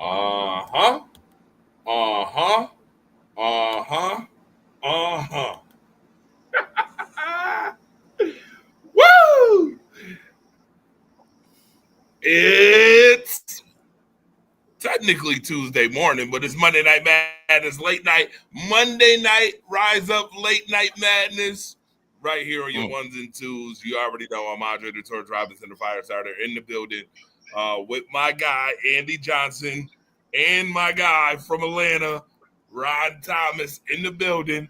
Uh-huh. Uh-huh. Uh-huh. Uh-huh. Woo! It's technically Tuesday morning, but it's Monday Night Madness, late night, Monday night, rise up, late night madness, right here on your ones and twos. You already know I'm Andre the Torch Robinson, the fire starter, in the building with my guy, Andy Johnson, and my guy from Atlanta, Ron Thomas, in the building.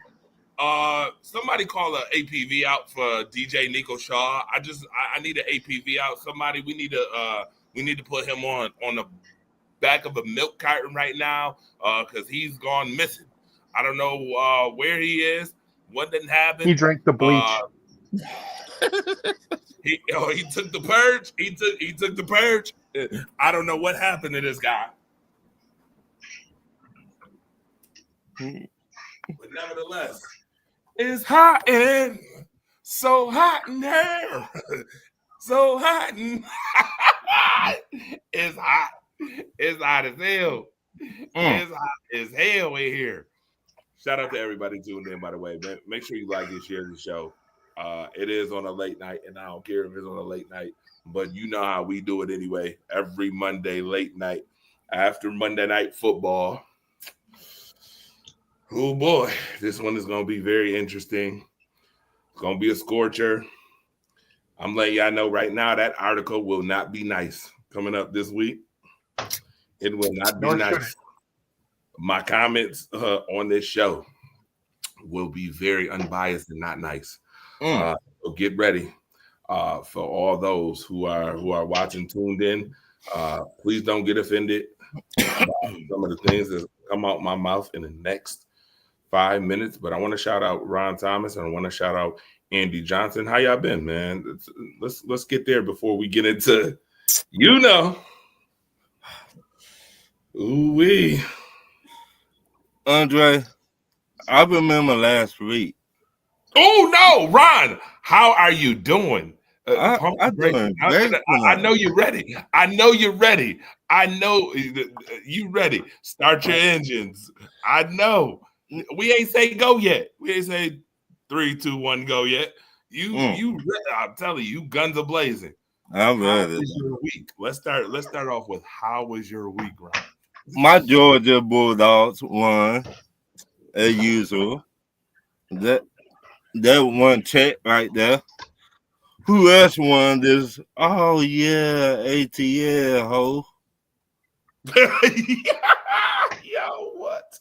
Somebody call a APV out for DJ Nico Shaw. I need an APV out. Somebody we need to put him on the back of a milk carton right now because he's gone missing. I don't know where he is. What didn't He happen? drank the bleach. He took the purge. He took the purge. I don't know what happened to this guy. But nevertheless, it's hot and so hot in there. So hot and it's hot. It's hot as hell. It's hot as hell in here. Shout out to everybody tuned in, by the way. Make sure you like and share the show. It is on a late night, and I don't care if it's on a late night, but you know how we do it anyway. Every Monday, late night, after Monday Night Football. Oh boy, this one is going to be very interesting. It's going to be a scorcher. I'm letting y'all know right now that article will not be nice coming up this week. It will not be nice. My comments on this show will be very unbiased and not nice. So get ready for all those who are watching, tuned in. Please don't get offended by some of the things that come out my mouth in the next 5 minutes. But I want to shout out Ron Thomas and I want to shout out Andy Johnson. How y'all been, man? Let's get there before we get into, ooh-wee. Andre, I remember last week. Oh no, Ron! How are you doing? I know you're ready. I know you're ready. I know you ready. Start your engines. I know. We ain't say go yet. We ain't say 3, 2, 1, go yet. I'm telling you, guns are blazing. I'm ready. How was your week? Let's start off with how was your week, Ron? My Georgia Bulldogs won as usual. That one check right there. Who else won this? Oh yeah, ATL ho. Yo, what?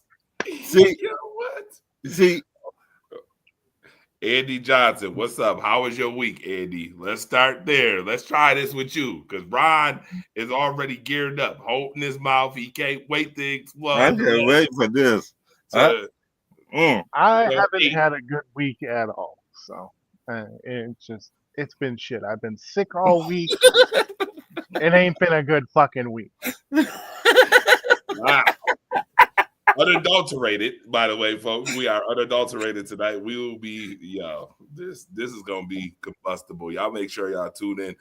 See, Andy Johnson, what's up? How was your week, Andy? Let's start there. Let's try this with you because Ron is already geared up, holding his mouth. He can't wait to explode. I can't wait for this. I haven't had a good week at all. So it's been shit. I've been sick all week. It ain't been a good fucking week. Wow. Unadulterated, by the way, folks. We are unadulterated tonight. We will be, this is gonna be combustible. Y'all make sure y'all tune in.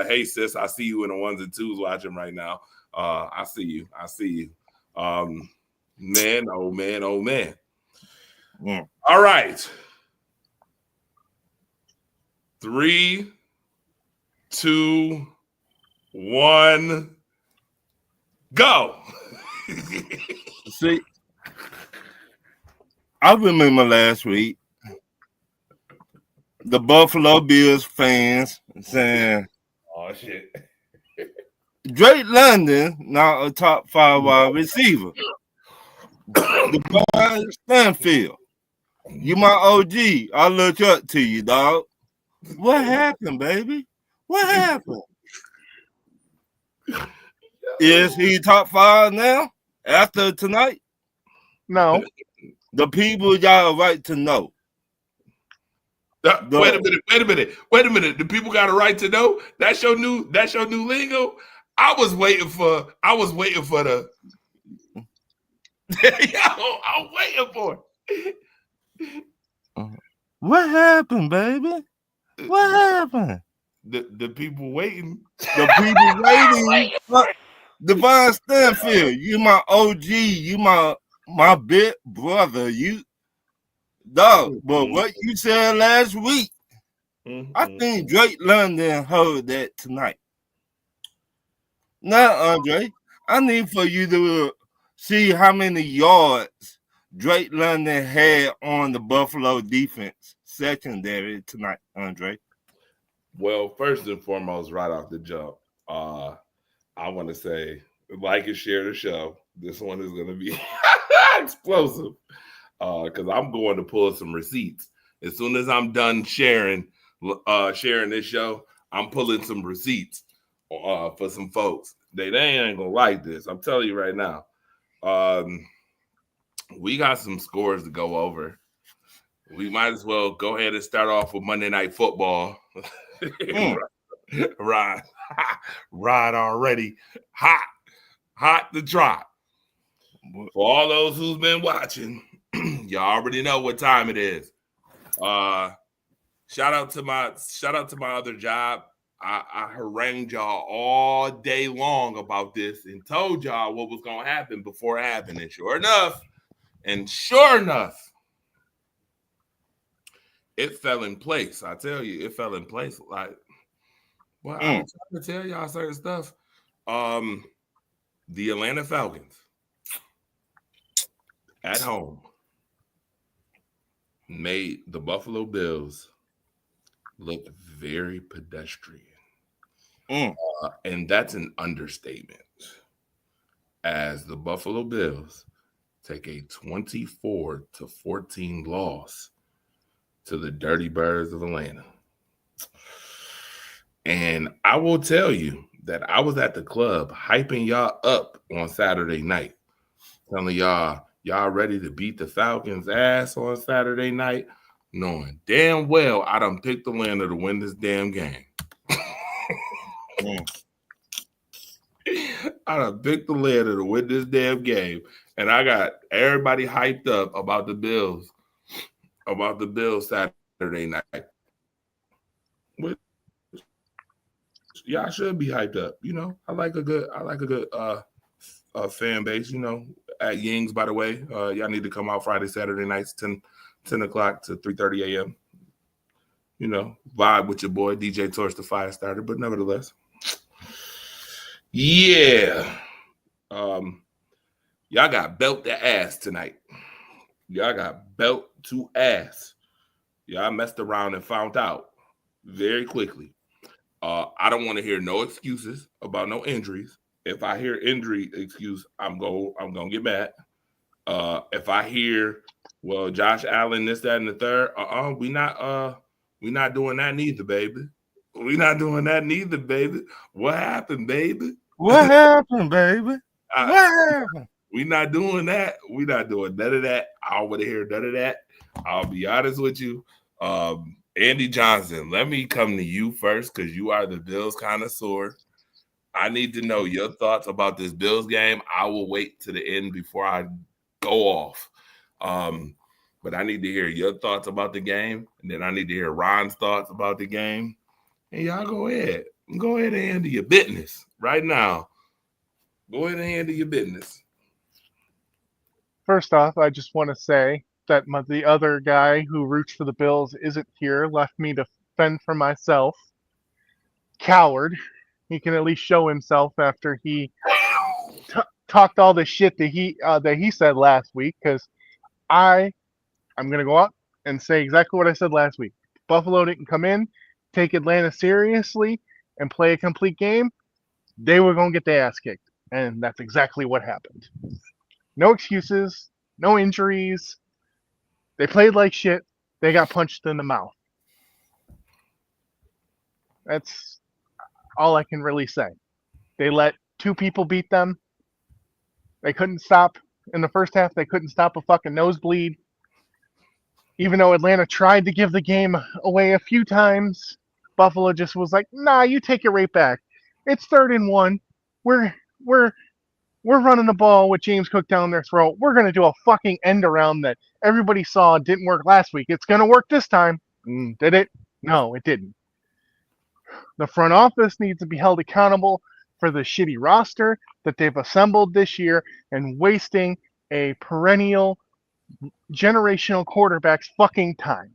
Hey sis, I see you in the ones and twos watching right now. I see you. Man, oh man, oh man. All right. 3, 2, 1, go. See, I remember last week the Buffalo Bills fans saying, "Oh shit, Drake London now a top 5 wide receiver." The guy Stanfield, you my OG. I look up to you, dog. What happened, baby? What happened? Is he top 5 now after tonight? No. The people y'all right to know. Wait a minute. The people got a right to know. That's your new lingo. I was waiting for the. I'm waiting for it. What happened, baby? What happened? The people waiting. The people waiting. Devon Stanfield, you my OG, you my big brother. You dog, but what you said last week, I think Drake London heard that tonight. Now, Andre, I need for you to see how many yards Drake London had on the Buffalo defense secondary tonight, Andre. Well, first and foremost, right off the jump, I want to say like and share the show. This one is going to be explosive because I'm going to pull some receipts. As soon as I'm done sharing this show, I'm pulling some receipts for some folks. They ain't going to like this. I'm telling you right now. We got some scores to go over. We might as well go ahead and start off with Monday Night Football. Rod already hot to trot. For all those who's been watching, y'all already know what time it is. Shout out to my other job. I harangued y'all all day long about this and told y'all what was gonna happen before it happened. And sure enough, it fell in place. I tell you, it fell in place. Like, well, I'm trying to tell y'all certain stuff. The Atlanta Falcons at home made the Buffalo Bills look very pedestrian. And that's an understatement. As the Buffalo Bills take a 24-14 loss to the Dirty Birds of Atlanta. And I will tell you that I was at the club hyping y'all up on Saturday night, telling y'all ready to beat the Falcons' ass on Saturday night, knowing damn well I done picked Atlanta to win this damn game. I done picked Atlanta to win this damn game, and I got everybody hyped up about the Bills Saturday night. Y'all should be hyped up. You know, I like a good fan base, you know, at Ying's, by the way. Y'all need to come out Friday, Saturday nights, 10 o'clock to 3:30 a.m. You know, vibe with your boy, DJ Torch the Fire Starter. But nevertheless, yeah. Y'all got belt to ass tonight. Y'all got belt to ass. Y'all messed around and found out very quickly. I don't want to hear no excuses about no injuries. If I hear injury excuse, I'm gonna get mad. If I hear, well, Josh Allen, this, that, and the third, we not doing that neither, baby. We not doing that neither, baby. What happened, baby? What happened, baby? What happened? We not doing that. We not doing none of that. I don't want to hear none of that. I'll be honest with you. Andy Johnson, let me come to you first because you are the Bills connoisseur. I need to know your thoughts about this Bills game. I will wait to the end before I go off. But I need to hear your thoughts about the game, and then I need to hear Ron's thoughts about the game. And y'all go ahead. Go ahead and handle your business right now. Go ahead and handle your business. First off, I just want to say that the other guy who roots for the Bills isn't here, left me to fend for myself. Coward. He can at least show himself after he talked all the shit that he said last week. Because I'm gonna go up and say exactly what I said last week. Buffalo didn't come in, take Atlanta seriously, and play a complete game. They were gonna get their ass kicked, and that's exactly what happened. No excuses, no injuries. They played like shit. They got punched in the mouth. That's all I can really say. They let two people beat them. They couldn't stop. In the first half, they couldn't stop a fucking nosebleed. Even though Atlanta tried to give the game away a few times, Buffalo just was like, nah, you take it right back. It's 3rd and 1. We're running the ball with James Cook down their throat. We're going to do a fucking end around that everybody saw didn't work last week. It's going to work this time. Did it? No, it didn't. The front office needs to be held accountable for the shitty roster that they've assembled this year and wasting a perennial generational quarterback's fucking time.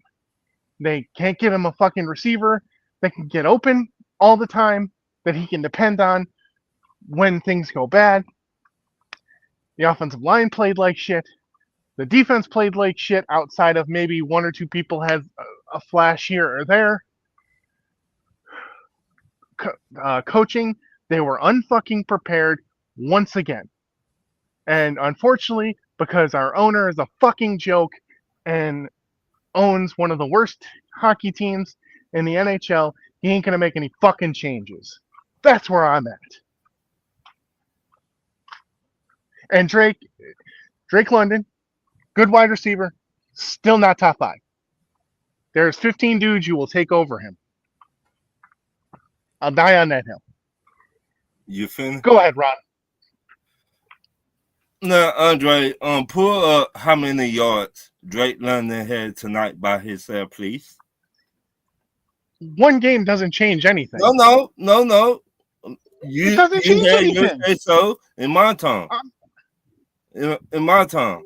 They can't get him a fucking receiver that can get open all the time, that he can depend on when things go bad. The offensive line played like shit. The defense played like shit outside of maybe one or two people had a flash here or there. Coaching, they were unfucking prepared once again. And unfortunately, because our owner is a fucking joke and owns one of the worst hockey teams in the NHL, he ain't gonna make any fucking changes. That's where I'm at. And Drake London, good wide receiver, still not top 5. There's 15 dudes you will take over him. I'll die on that hill. You finished? Go ahead, Ron. Now, Andre, pull up how many yards Drake London had tonight by himself, please. One game doesn't change anything. No. It doesn't change anything. You say so in my time. In my time.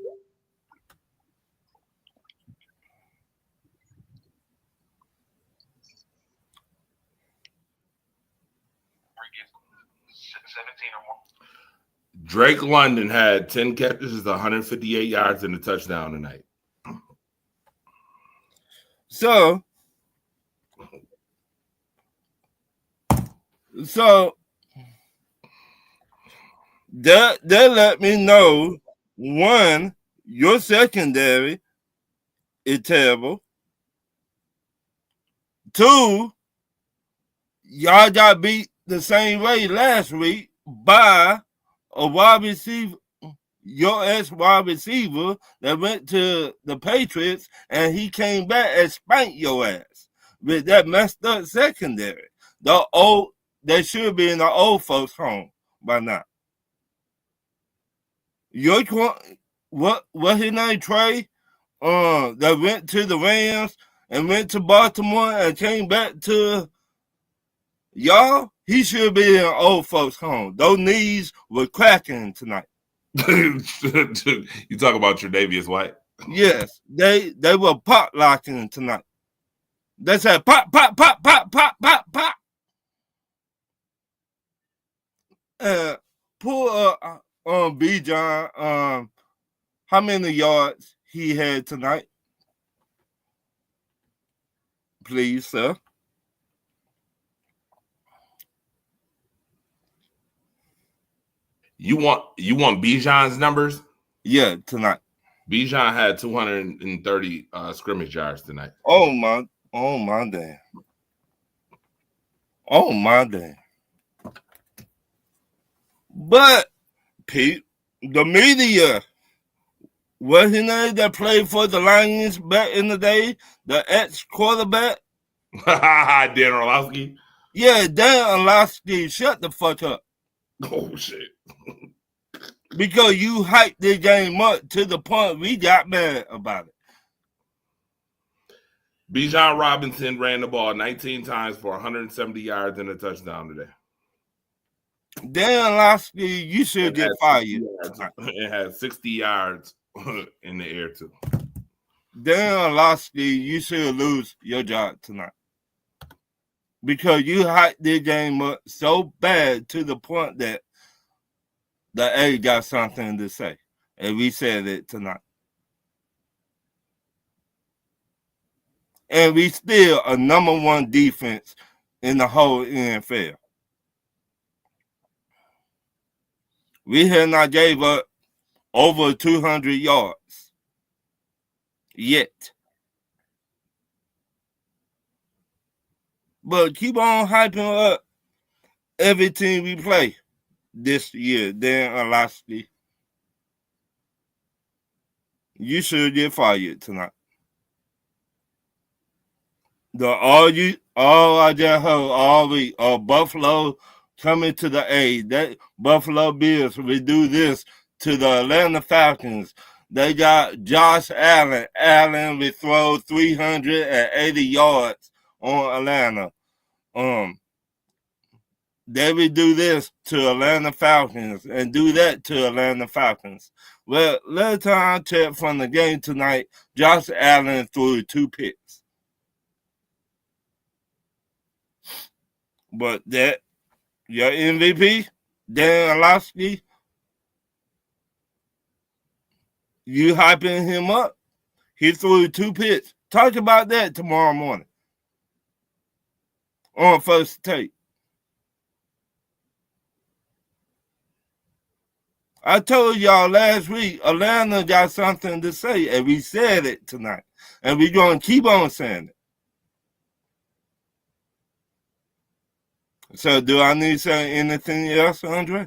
Drake London had 10 catches, 158 yards, and a touchdown tonight. So that let me know, one, your secondary is terrible. 2, y'all got beat the same way last week by a wide receiver, your ex-wide receiver that went to the Patriots, and he came back and spanked your ass with that messed up secondary. They should be in the old folks' home by now. What his name, Trey? That went to the Rams and went to Baltimore and came back to y'all. He should be in an old folks' home. Those knees were cracking tonight. You talk about Tre'Davious White? Yes, they were pop locking tonight. They said pop, pop, pop, pop, pop, pop, pop. Pull up on Bijan. How many yards he had tonight, please, sir? You want Bijan's numbers? Yeah, tonight. Bijan had 230 scrimmage yards tonight. Oh my damn. Oh my damn. But Pete, the media, what's his name that played for the Lions back in the day? The ex-quarterback? Dan Orlovsky? Yeah, Dan Orlovsky, shut the fuck up. Oh, shit. Because you hyped the game up to the point we got mad about it. Bijan Robinson ran the ball 19 times for 170 yards and a touchdown today. Dan Orlovsky, you should get fired. It had 60 yards in the air, too. Dan Orlovsky, you should lose your job tonight. Because you hyped the game up so bad to the point that the A got something to say. And we said it tonight. And we still a number 1 defense in the whole NFL. We have not gave up over 200 yards yet. But keep on hyping up every team we play this year. Dan Orlovsky, you should get fired tonight. All I just heard all week, Buffalo coming to the aid. That Buffalo Bills will do this to the Atlanta Falcons. They got Josh Allen. Allen will throw 380 yards on Atlanta. they would do this to Atlanta Falcons and do that to Atlanta Falcons. Well, last time I checked from the game tonight, Josh Allen threw 2 picks. But that, your MVP, Dan Orlovsky, you hyping him up. He threw 2 picks. Talk about that tomorrow morning on First Take. I told y'all last week, Atlanta got something to say, and we said it tonight. And we're going to keep on saying it. So do I need to say anything else, Andre?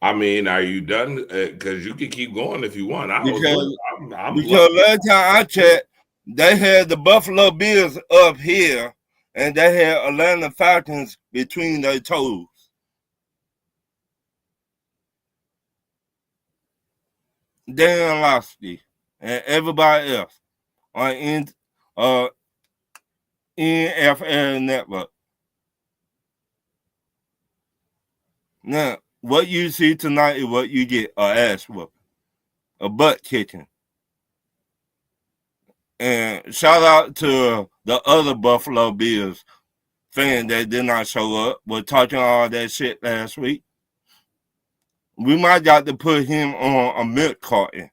I mean, are you done? Because you can keep going if you want. Because last time I checked, they had the Buffalo Bills up here, and they had Atlanta Falcons between their toes. Dan Orlovsky and everybody else on NFL Network. Now, what you see tonight is what you get: a ass whooping, a butt kicking. And shout out to the other Buffalo Bills fan that did not show up. We're talking all that shit last week. We might got to put him on a milk carton.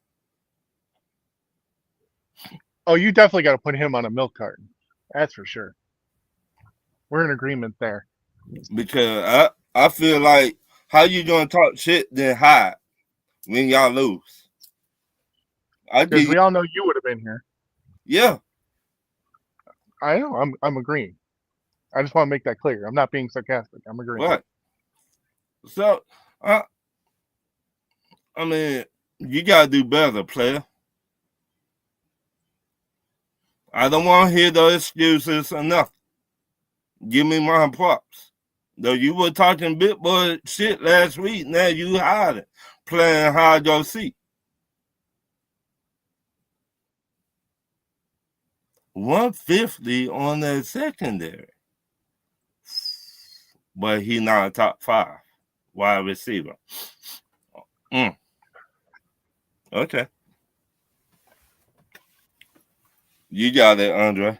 Oh, you definitely got to put him on a milk carton. That's for sure. We're in agreement there. Because I feel like, how you gonna talk shit then hide when y'all lose? Because we all know you would have been here. Yeah. I know. I'm agreeing. I just want to make that clear. I'm not being sarcastic. I'm agreeing. Right. So, I mean, you gotta do better, player. I don't want to hear those excuses enough. Give me my props. Though you were talking big boy shit last week, now you hiding, playing hide your seat. 150 on that secondary. But he not a top 5 wide receiver. Okay. You got it, Andre.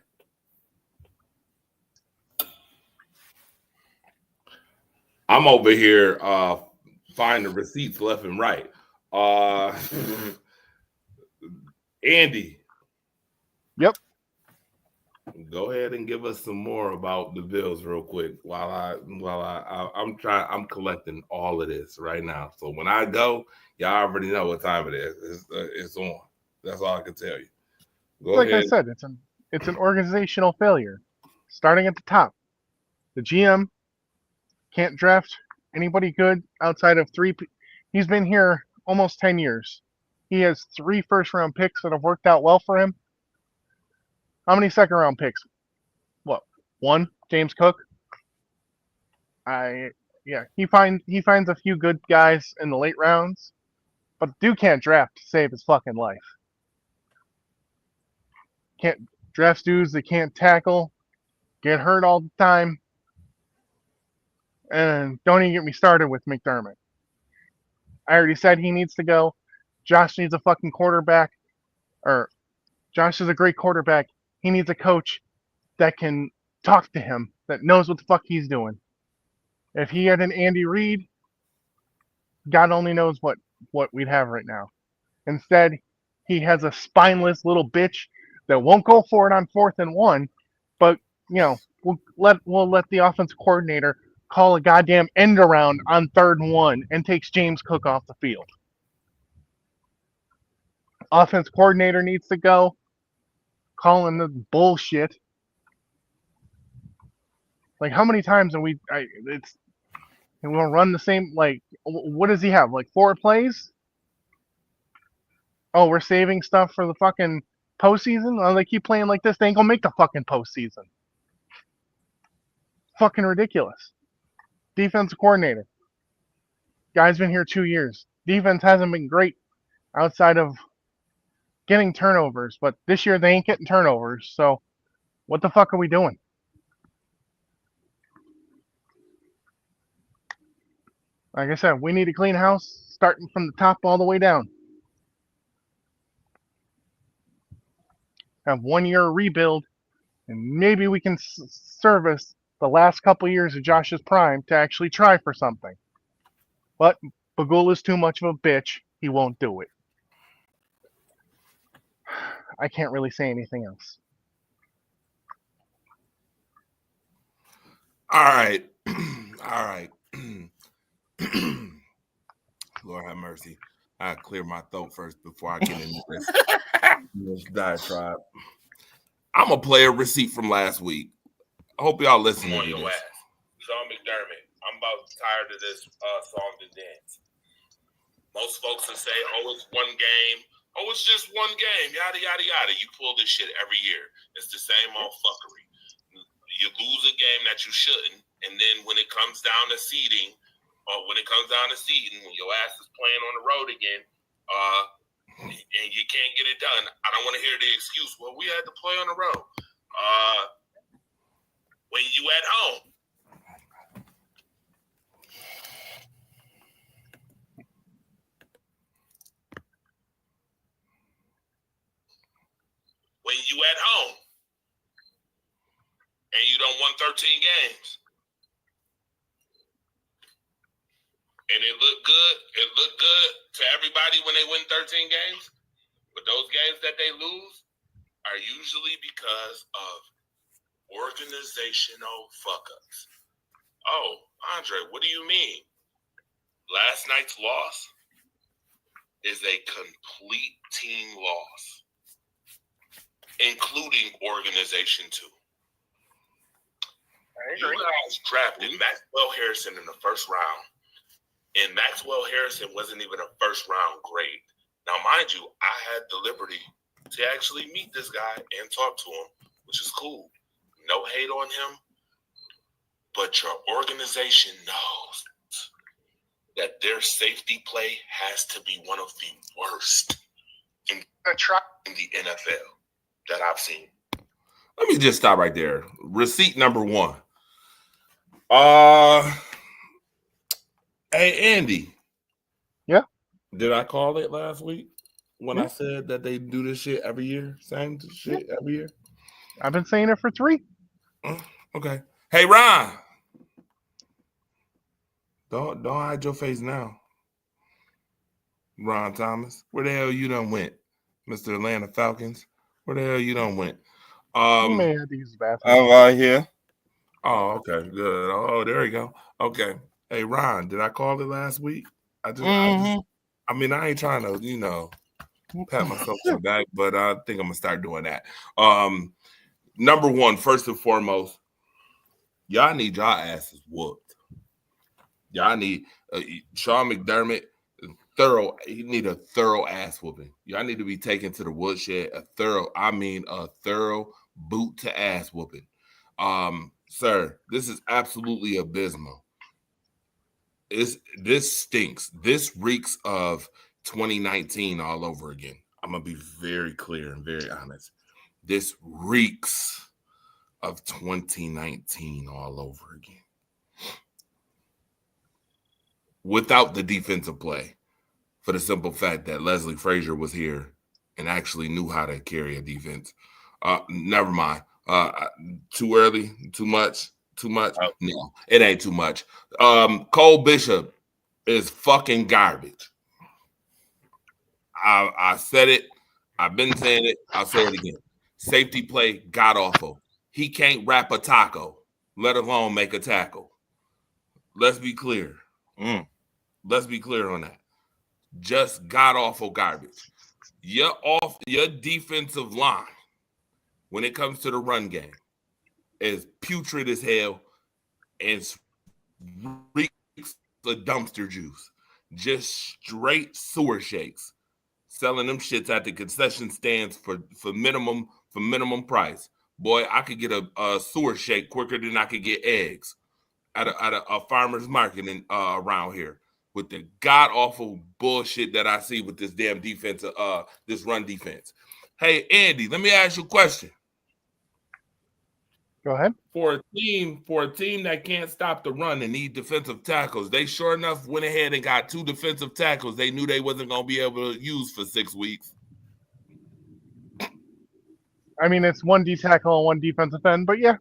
I'm over here finding receipts left and right. Andy. Yep. Go ahead and give us some more about the Bills real quick while I'm collecting all of this right now. So when I go, y'all already know what time it is. It's on. That's all I can tell you. Go ahead. I said, it's an organizational failure. Starting at the top. The GM can't draft anybody good outside of 3. He's been here almost 10 years. He has 3 first-round picks that have worked out well for him. How many second-round picks? What? 1? James Cook. He finds a few good guys in the late rounds, but dude can't draft to save his fucking life. Can't draft dudes that can't tackle, get hurt all the time, and don't even get me started with McDermott. I already said he needs to go. Josh needs a fucking quarterback, or Josh is a great quarterback. He needs a coach that can talk to him, that knows what the fuck he's doing. If he had an Andy Reid, God only knows what we'd have right now. Instead, he has a spineless little bitch that won't go for it on 4th and 1, but we'll let the offense coordinator call a goddamn end around on 3rd and 1 and takes James Cook off the field. Offense coordinator needs to go. Calling the bullshit. Like, how many times have we'll run the same, like, what does he have? Like 4 plays? Oh, we're saving stuff for the fucking postseason? Oh, they keep playing like this, they ain't gonna make the fucking postseason. Fucking ridiculous. Defensive coordinator. Guy's been here 2 years. Defense hasn't been great outside of getting turnovers, but this year they ain't getting turnovers. So what the fuck are we doing? Like I said, we need a clean house starting from the top all the way down. Have 1 year rebuild, and maybe we can service the last couple years of Josh's prime to actually try for something. But Bagul is too much of a bitch. He won't do it. I can't really say anything else. All right. All right. Lord have mercy. I clear my throat first before I get into this diatribe. I'm going to play a receipt from last week. I hope y'all listen to this. Sean McDermott, I'm about tired of this song and dance. Most folks will say, oh, it's one game. Oh, it's just one game. Yada, yada, yada. You pull this shit every year. It's the same old fuckery. You lose a game that you shouldn't, and then when it comes down to seeding, when your ass is playing on the road again, and you can't get it done, I don't want to hear the excuse, well, we had to play on the road. When you at home, and you don't won 13 games, and it looked good to everybody when they win 13 games, but those games that they lose are usually because of organizational fuck-ups. Oh, Andre, what do you mean? Last night's loss is a complete team loss, including organization too. You guys drafted Maxwell Harrison in the first round, and Maxwell Harrison wasn't even a first-round grade. Now, mind you, I had the liberty to actually meet this guy and talk to him, which is cool. No hate on him, but your organization knows that their safety play has to be one of the worst in the NFL that I've seen. Let me just stop right there. Receipt number one. Hey, Andy. Yeah? Did I call it last week when I said that they do this shit every year? Same shit every year? I've been saying it for 3. Okay. Hey, Ron. Don't hide your face now. Ron Thomas. Where the hell you done went? Mr. Atlanta Falcons. Where the hell you done went? He may have to use the bathroom. I'm right here. Oh, okay. Good. Oh, there you go. Okay. Hey, Ron, did I call it last week? I mean, I ain't trying to, pat myself on the back, but I think I'm going to start doing that. Number one, first and foremost, y'all need y'all asses whooped. Y'all need Sean McDermott, he need a thorough ass whooping. Y'all need to be taken to the woodshed, a thorough boot to ass whooping. Sir, this is absolutely abysmal. This stinks. This reeks of 2019 all over again. I'm going to be very clear and very honest. This reeks of 2019 all over again. Without the defensive play, for the simple fact that Leslie Frazier was here and actually knew how to carry a defense. Never mind. Too early? Too much? No, it ain't too much. Cole Bishop is fucking garbage. I said it. I've been saying it. I'll say it again. Safety play, god awful. He can't wrap a taco, let alone make a tackle. Let's be clear. Let's be clear on that. Just god awful garbage. Your defensive line, when it comes to the run game, is putrid as hell and reeks of dumpster juice. Just straight sewer shakes. Selling them shits at the concession stands for minimum price. Boy, I could get a sewer shake quicker than I could get eggs at a farmer's market around here with the god awful bullshit that I see with this damn defense, this run defense. Hey, Andy, let me ask you a question. Go ahead. For a team that can't stop the run and need defensive tackles, they sure enough went ahead and got 2 defensive tackles they knew they wasn't going to be able to use for 6 weeks. I mean, it's 1 D tackle and 1 defensive end, but yeah.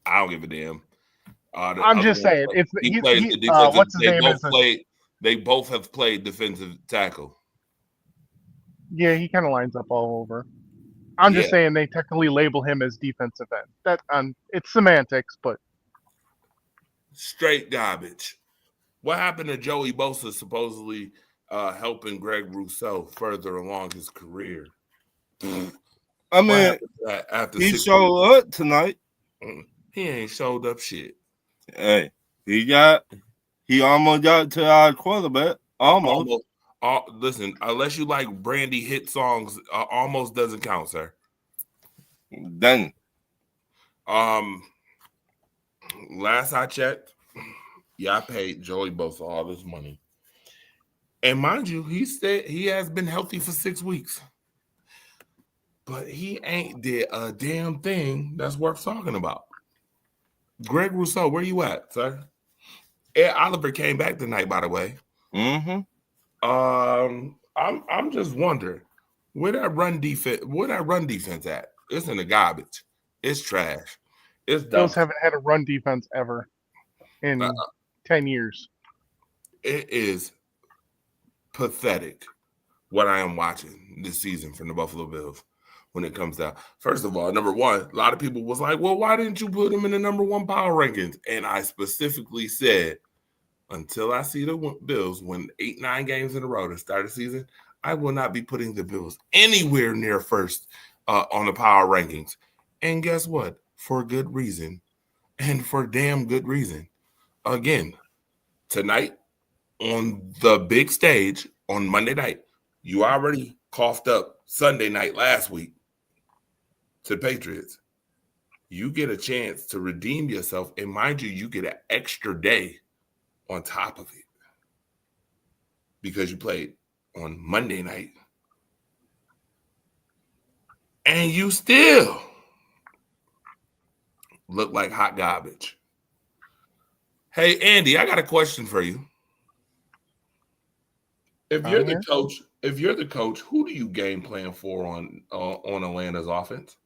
I don't give a damn. I'm just saying, it's he plays the defensive. What's his name? They both have played defensive tackle. Yeah, he kind of lines up all over. I'm just saying they technically label him as defensive end. That it's semantics, but straight garbage. What happened to Joey Bosa supposedly helping Greg Rousseau further along his career? I mean, after he showed up tonight. He ain't showed up shit. Hey, he almost got to our quarterback. Almost. Listen, unless you like Brandy hit songs, almost doesn't count, sir. Dang. Last I checked, I paid Joey Bosa all this money. And mind you, he said he has been healthy for 6 weeks. But he ain't did a damn thing that's worth talking about. Greg Rousseau, where you at, sir? Ed Oliver came back tonight, by the way. Mm-hmm. I'm just wondering where that run defense at? It's in the garbage. It's trash. It's dumb. Bills haven't had a run defense ever in 10 years. It is pathetic what I am watching this season from the Buffalo Bills when it comes down. First of all, number one, a lot of people was like, well, why didn't you put him in the number 1 power rankings? And I specifically said, until I see the Bills win 8-9 games in a row to start the season, I will not be putting the Bills anywhere near first on the power rankings. And guess what? For good reason. And for damn good reason. Again, tonight on the big stage on Monday night, you already coughed up Sunday night last week to the Patriots. You get a chance to redeem yourself. And mind you, you get an extra day on top of it because you played on Monday night and you still look like hot garbage. Hey, Andy, I got a question for you. If you're the coach, who do you game plan for on Atlanta's offense?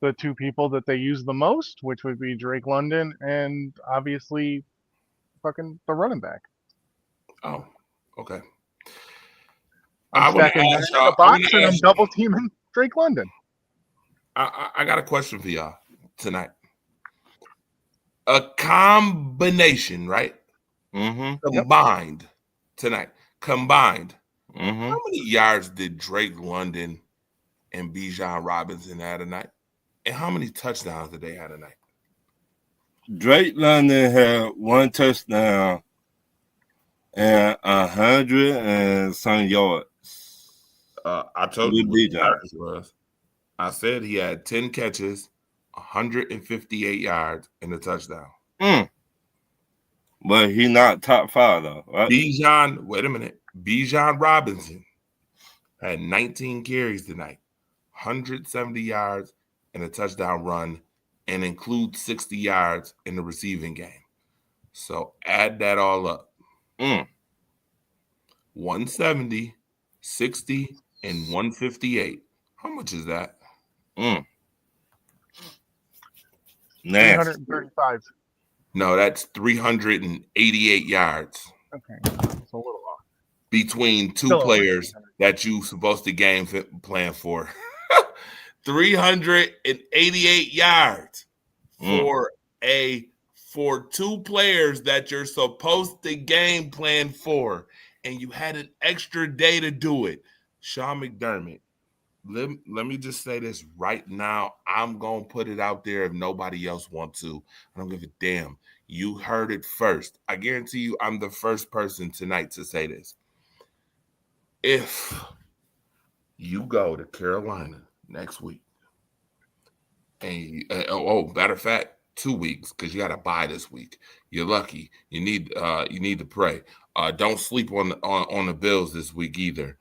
The 2 people that they use the most, which would be Drake London and obviously fucking the running back. Oh, okay. I'm stacking in the box and I'm double teaming Drake London. I got a question for y'all tonight. A combination, right? Mm-hmm. Combined tonight. Combined. Mm-hmm. How many yards did Drake London and Bijan Robinson have tonight? And how many touchdowns did they have tonight? Drake London had 1 touchdown and 100 and some yards. I told you what the yards was. I said he had 10 catches, 158 yards, and a touchdown. But he not top 5 though, right? Bijan Robinson had 19 carries tonight, 170 yards, and a touchdown run, and include 60 yards in the receiving game. So add that all up. 170, 60, and 158. How much is that? 335. No, that's 388 yards. Okay, it's a little off. Between 2 players that you supposed to game plan for. 388 yards for 2 players that you're supposed to game plan for, and you had an extra day to do it. Sean McDermott, let me just say this right now. I'm going to put it out there if nobody else wants to. I don't give a damn. You heard it first. I guarantee you I'm the first person tonight to say this. If you go to Carolina next week, and matter of fact, 2 weeks, because you got to buy this week. You're lucky. You need to pray. Don't sleep on the Bills this week either,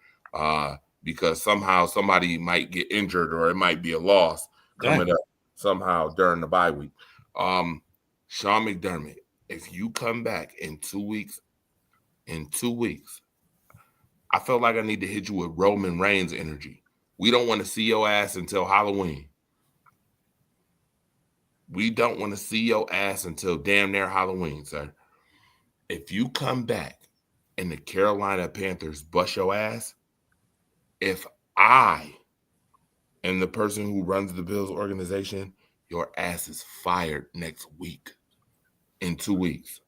because somehow somebody might get injured or it might be a loss coming up somehow during the bye week. Sean McDermott, if you come back in 2 weeks, I felt like I need to hit you with Roman Reigns energy. We don't want to see your ass until Halloween. We don't want to see your ass until damn near Halloween, sir. If you come back and the Carolina Panthers bust your ass, if I am the person who runs the Bills organization, your ass is fired next week. In 2 weeks,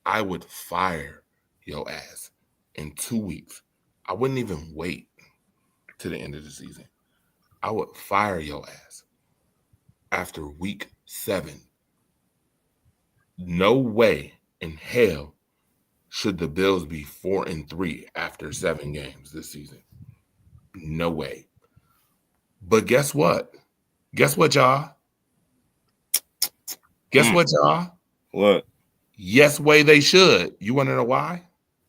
I would fire your ass in 2 weeks. I wouldn't even wait to the end of the season. I would fire your ass after week 7. No way in hell should the Bills be 4-3 after 7 games this season. No way. But guess what? Guess what, y'all? Guess what, y'all? What? Yes way they should. You want to know why?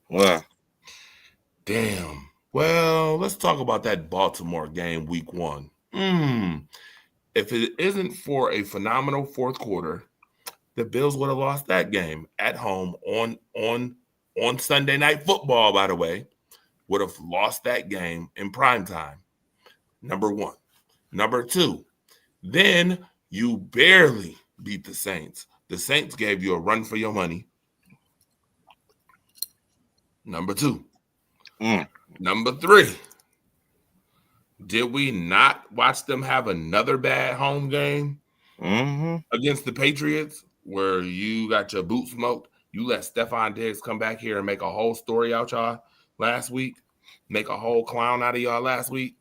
Why? Damn. Well, let's talk about that Baltimore game week 1. If it isn't for a phenomenal fourth quarter, the Bills would have lost that game at home on Sunday Night Football, by the way. Would have lost that game in prime time. Number 1. Number 2, then you barely beat the Saints. The Saints gave you a run for your money. Number 2. Number 3, did we not watch them have another bad home game against the Patriots where you got your boot smoked? You let Stephon Diggs come back here and make a whole story out y'all last week, make a whole clown out of y'all last week.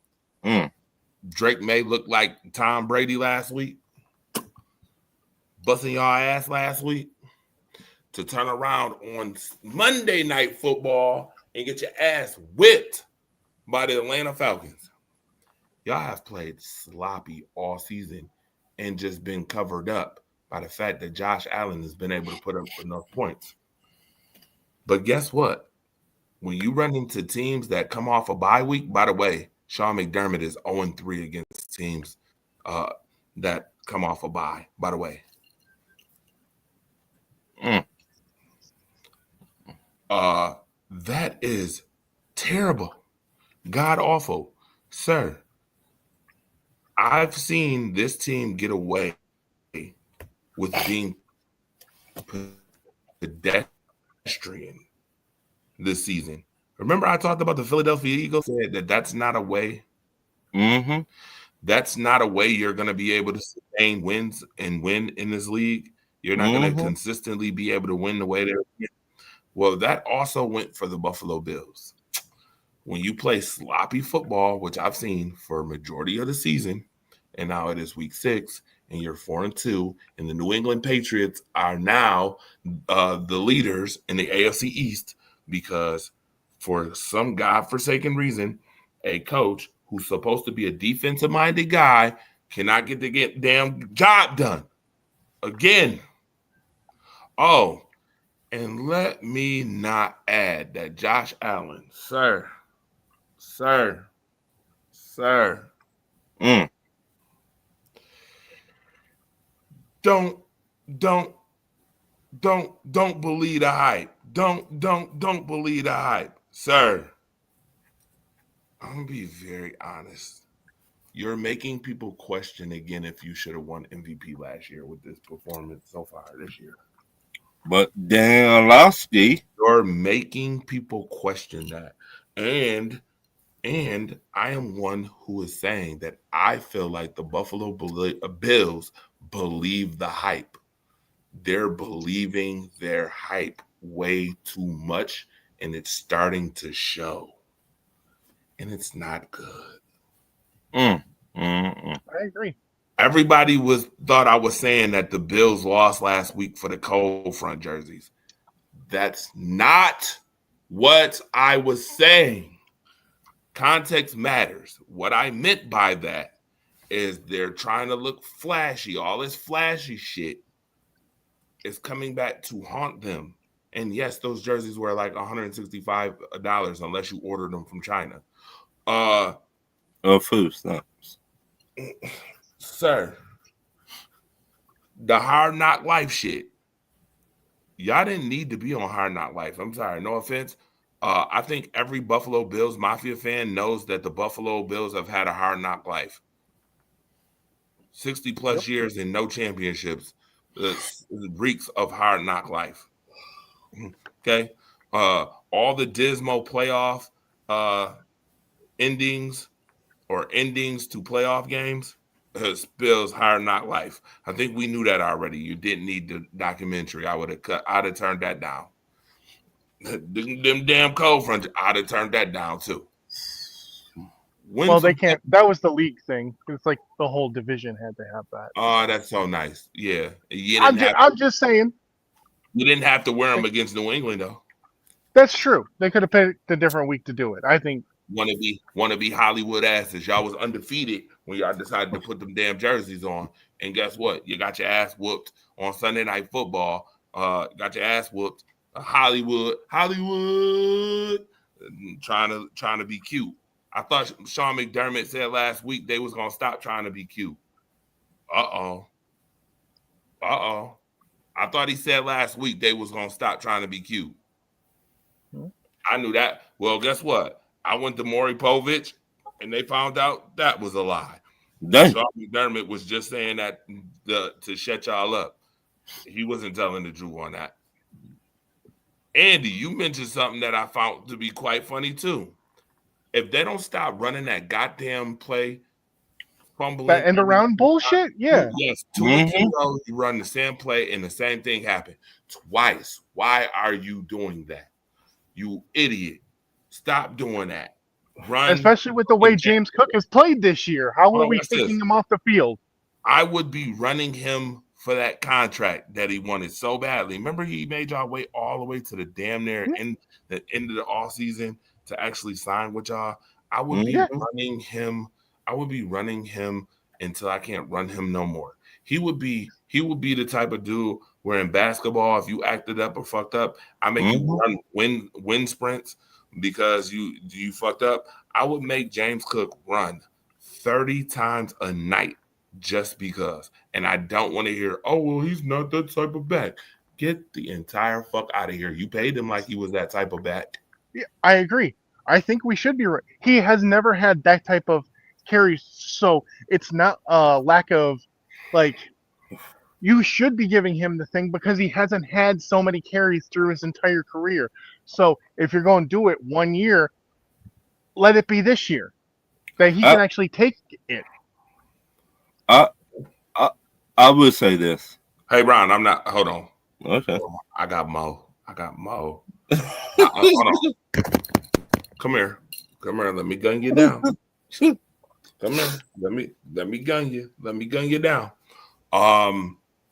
Drake May looked like Tom Brady last week, busting y'all ass last week, to turn around on Monday Night Football and get your ass whipped by the Atlanta Falcons. Y'all have played sloppy all season and just been covered up by the fact that Josh Allen has been able to put up enough points. But guess what? When you run into teams that come off a bye week, by the way, Sean McDermott is 0-3 against teams that come off a bye, by the way. That is terrible. God awful. Sir, I've seen this team get away with being pedestrian this season. Remember I talked about the Philadelphia Eagles, said that that's not a way. That's not a way you're going to be able to sustain wins and win in this league. You're not going to consistently be able to win the way they're. Well, that also went for the Buffalo Bills. When you play sloppy football, which I've seen for a majority of the season, and now it is week 6, and you're 4-2, and the New England Patriots are now the leaders in the AFC East because for some godforsaken reason, a coach who's supposed to be a defensive-minded guy cannot get the damn job done. Again. Oh, and let me not add that Josh Allen, sir. Don't believe the hype. Don't believe the hype, sir. I'm gonna be very honest. You're making people question again if you should have won MVP last year with this performance so far this year. But Dan Orlovsky, you're making people question that, and I am one who is saying that I feel like the Buffalo Bills believe the hype. They're believing their hype way too much, and it's starting to show. And it's not good. I agree. Everybody thought I was saying that the Bills lost last week for the cold front jerseys. That's not what I was saying. Context matters. What I meant by that is they're trying to look flashy. All this flashy shit is coming back to haunt them And yes, those jerseys were like $165 unless you ordered them from China. Food stamps. Sir, the Hard Knock Life shit. Y'all didn't need to be on Hard Knock Life. I'm sorry, no offense. I think every Buffalo Bills Mafia fan knows that the Buffalo Bills have had a hard knock life. 60 plus years and no championships. Reeks of hard knock life. Okay. All the dismal playoff endings to playoff games spills hard knock life. I think we knew that already. You didn't need the documentary. I'd have turned that down. Them damn cold front, I'd have turned that down too. Well, they can't. That was the league thing. It's like the whole division had to have that. Oh, that's so nice. Yeah. I'm just saying. You didn't have to wear them against New England, though. That's true. They could have picked a different week to do it. I think. Want to be Hollywood asses. Y'all was undefeated when y'all decided to put them damn jerseys on. And guess what? You got your ass whooped on Sunday Night Football. Got your ass whooped. Hollywood, trying to be cute. I thought Sean McDermott said last week they was gonna stop trying to be cute. I thought he said last week they was gonna stop trying to be cute. I knew that. Well, guess what? I went to Maury Povich, and they found out that was a lie. Sean McDermott was just saying that to shut y'all up. He wasn't telling the truth on that. Andy, you mentioned something that I found to be quite funny too. If they don't stop running that goddamn play, fumbling, that end around bullshit, yeah. Yes, 2 weeks in a row, you run the same play and the same thing happened twice. Why are you doing that? You idiot. Stop doing that. Run. Especially with the way James Cook has played this year. How are we taking him off the field? I would be running him for that contract that he wanted so badly. Remember, he made y'all wait all the way to the damn near end of the off season to actually sign with y'all. I would be running him. I would be running him until I can't run him no more. He would be the type of dude where in basketball, if you acted up or fucked up, I make you run win sprints because you fucked up. I would make James Cook run 30 times a night just because. And I don't want to hear, oh, well, he's not that type of back. Get the entire fuck out of here. You paid him like he was that type of back. Yeah, I agree. I think we should be right. He has never had that type of carries, so it's not a lack of, like, you should be giving him the thing because he hasn't had so many carries through his entire career. So if you're going to do it 1 year, let it be this year that he can actually take it. I will say this. Hey, Ron, I'm not. Hold on. Okay. I got Mo. Hold on. Come here. Let me gun you down. Come here. Let me gun you. Let me gun you down.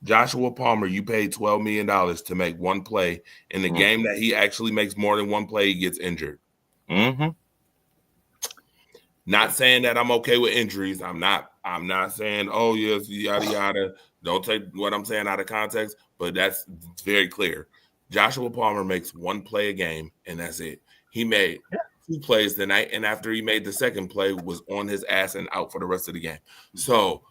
Joshua Palmer, you paid $12 million to make one play. In the game that he actually makes more than one play, he gets injured. Not saying that I'm okay with injuries. I'm not saying, oh, yes, yada, yada. Don't take what I'm saying out of context, but it's very clear. Joshua Palmer makes one play a game, and that's it. He made 2 plays tonight, and after he made the second play, was on his ass and out for the rest of the game. So,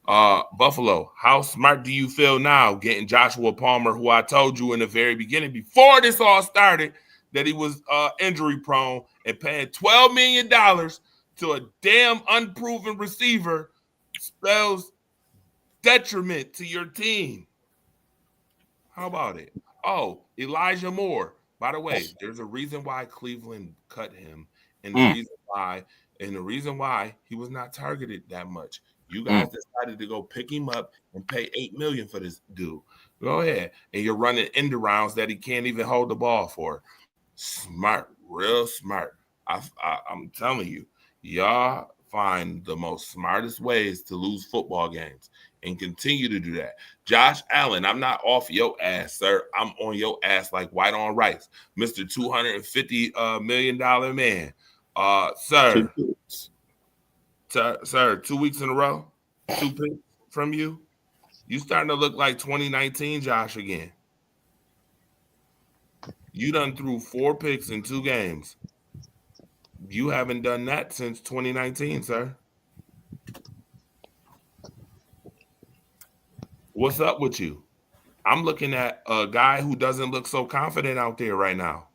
Buffalo, how smart do you feel now getting Joshua Palmer, who I told you in the very beginning, before this all started, that he was injury prone, and paying $12 million to a damn unproven receiver spells detriment to your team? How about it? Oh, Elijah Moore. By the way, there's a reason why Cleveland cut him, and the reason why he was not targeted that much. You guys decided to go pick him up and pay $8 million for this dude. Go ahead, and you're running end rounds that he can't even hold the ball for. Smart, real smart. I'm telling you, y'all find the most smartest ways to lose football games and continue to do that. Josh Allen, I'm not off your ass, sir. I'm on your ass like white on rice. Mr. $250 million man. Sir, 2 weeks in a row, 2 picks from you. You starting to look like 2019 Josh again. You done threw 4 picks in 2 games. You haven't done that since 2019, sir. What's up with you? I'm looking at a guy who doesn't look so confident out there right now.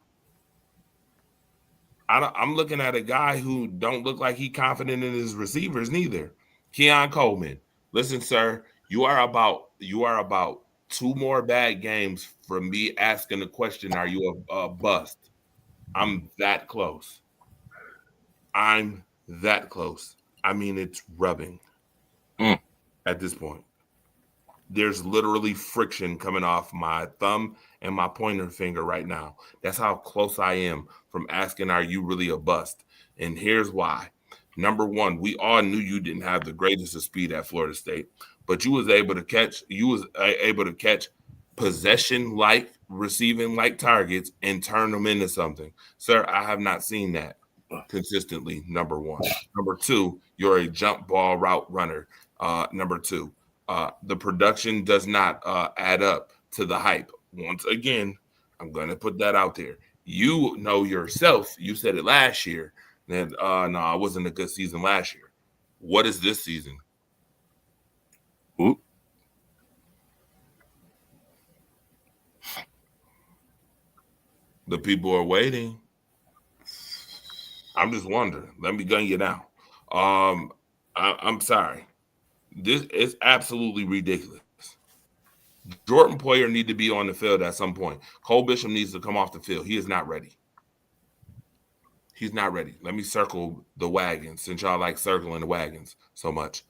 I'm looking at a guy who don't look like he confident in his receivers neither. Keon Coleman. Listen, sir, you are about 2 more bad games from me asking the question, are you a bust? I'm that close. I'm that close. I mean, it's rubbing at this point. There's literally friction coming off my thumb and my pointer finger right now. That's how close I am from asking, are you really a bust? And here's why. Number one, we all knew you didn't have the greatest of speed at Florida State, but you was able to catch possession like receiving like targets and turn them into something. Sir, I have not seen that consistently. Number one. Number two, you're a jump ball route runner. Number two, the production does not add up to the hype. Once again, I'm going to put that out there. You know yourself, you said it last year, that no, it wasn't a good season last year. What is this season? Ooh. The people are waiting. I'm just wondering. Let me gun you down. I'm sorry. This is absolutely ridiculous. Jordan Poyer need to be on the field at some point. Cole Bishop needs to come off the field. He is not ready. He's not ready. Let me circle the wagons since y'all like circling the wagons so much.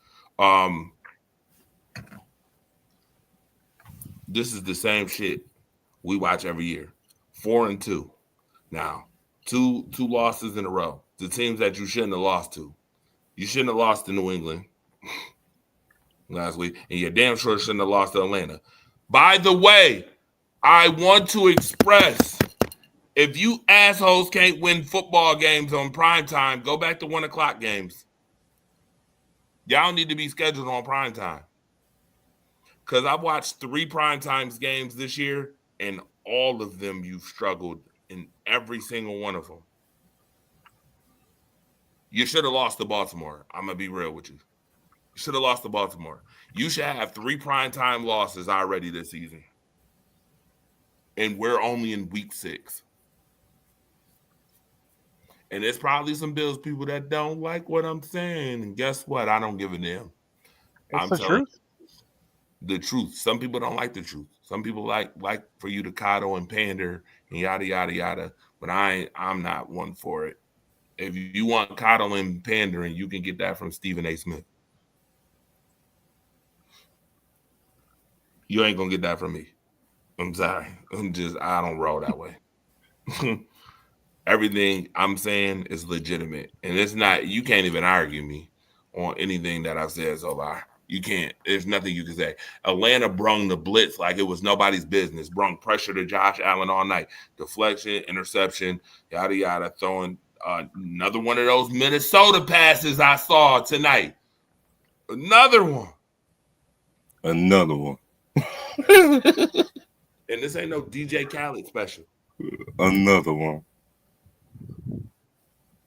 This is the same shit we watch every year. 4-2. Now, two losses in a row. The teams that you shouldn't have lost to. You shouldn't have lost to New England last week, and you damn sure shouldn't have lost to Atlanta. By the way, I want to express, if you assholes can't win football games on prime time, go back to 1 o'clock games. Y'all need to be scheduled on prime time. Because I've watched 3 prime times games this year, and all of them you've struggled in every single one of them. You should have lost to Baltimore. I'm going to be real with you. You should have lost to Baltimore. You should have 3 primetime losses already this season. And we're only in week 6. And there's probably some Bills people that don't like what I'm saying. And guess what? I don't give a damn. It's the truth. The truth. Some people don't like the truth. Some people like for you to coddle and pander and yada, yada, yada. But I'm not one for it. If you want coddling and pandering, you can get that from Stephen A. Smith. You ain't gonna get that from me. I'm sorry. I don't roll that way. Everything I'm saying is legitimate. And it's not, you can't even argue me on anything that I've said so far. You can't. There's nothing you can say. Atlanta brung the blitz like it was nobody's business. Brung pressure to Josh Allen all night. Deflection, interception, yada, yada, throwing another one of those Minnesota passes I saw tonight. Another one. And this ain't no DJ Khaled special. Another one.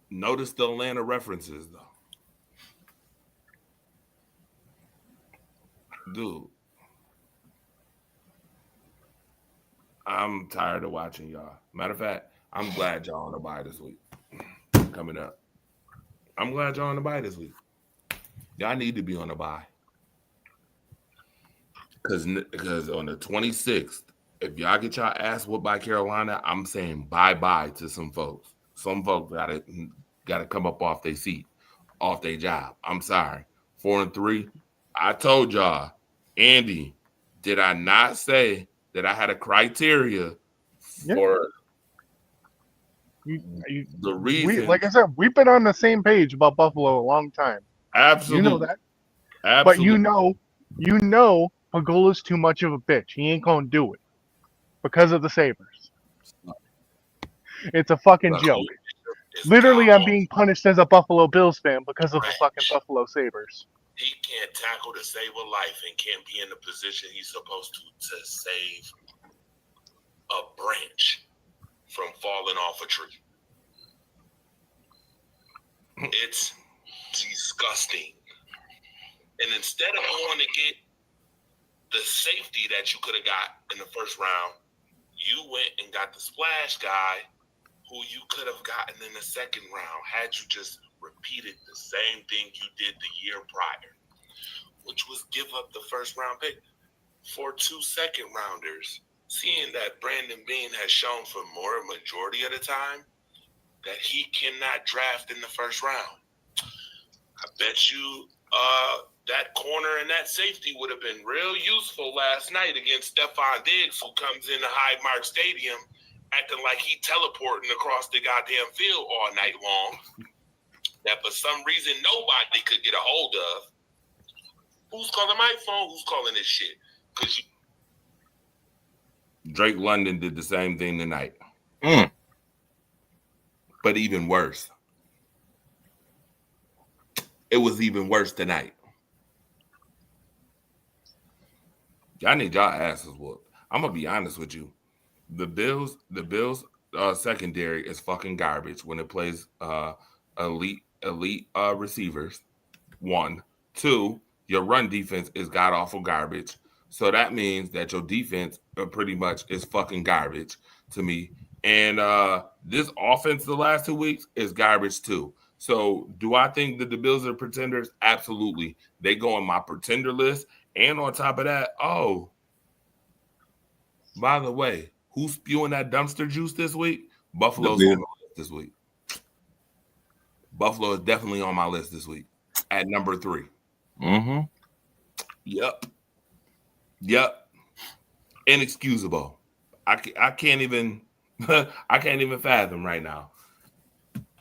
Notice the Atlanta references, though. Dude. I'm tired of watching y'all. Matter of fact, I'm glad y'all on the bye this week. Coming up. I'm glad y'all on the bye this week. Y'all need to be on the bye. Because on the 26th, if y'all get y'all ass whooped by Carolina, I'm saying bye-bye to some folks. Some folks gotta come up off their seat, off their job. I'm sorry. 4-3. I told y'all, Andy, did I not say that I had a criteria for the reason? Like I said, we've been on the same page about Buffalo a long time. Absolutely. You know that. Absolutely. But you know Pagula's too much of a bitch. He ain't gonna do it. Because of the Sabres. It's a fucking joke. Literally, I'm being punished as a Buffalo Bills fan because of the fucking Buffalo Sabres. He can't tackle to save a life and can't be in the position he's supposed to save a branch. from falling off a tree. It's disgusting. And instead of going to get the safety that you could have got in the first round, you went and got the splash guy who you could have gotten in the second round had you just repeated the same thing you did the year prior, which was give up the first round pick for 2 second rounders. Seeing that Brandon Beane has shown for more majority of the time that he cannot draft in the first round. I bet you that corner and that safety would have been real useful last night against Stephon Diggs, who comes into Hyde Park Stadium acting like he teleporting across the goddamn field all night long. That for some reason nobody could get a hold of. Who's calling my phone? Who's calling this shit? Because Drake London did the same thing tonight. But even worse. It was even worse tonight. Y'all need y'all asses whooped. I'm gonna be honest with you. The Bills secondary is fucking garbage when it plays elite receivers. 1, 2, your run defense is god awful garbage. So that means that your defense pretty much is fucking garbage to me. And this offense the last 2 weeks is garbage too. So do I think that the Bills are pretenders? Absolutely. They go on my pretender list. And on top of that, by the way, who's spewing that dumpster juice this week? Buffalo's on my list this week. Buffalo is definitely on my list this week at number 3. Mm-hmm. Yep. Inexcusable. I can't even I can't even fathom right now.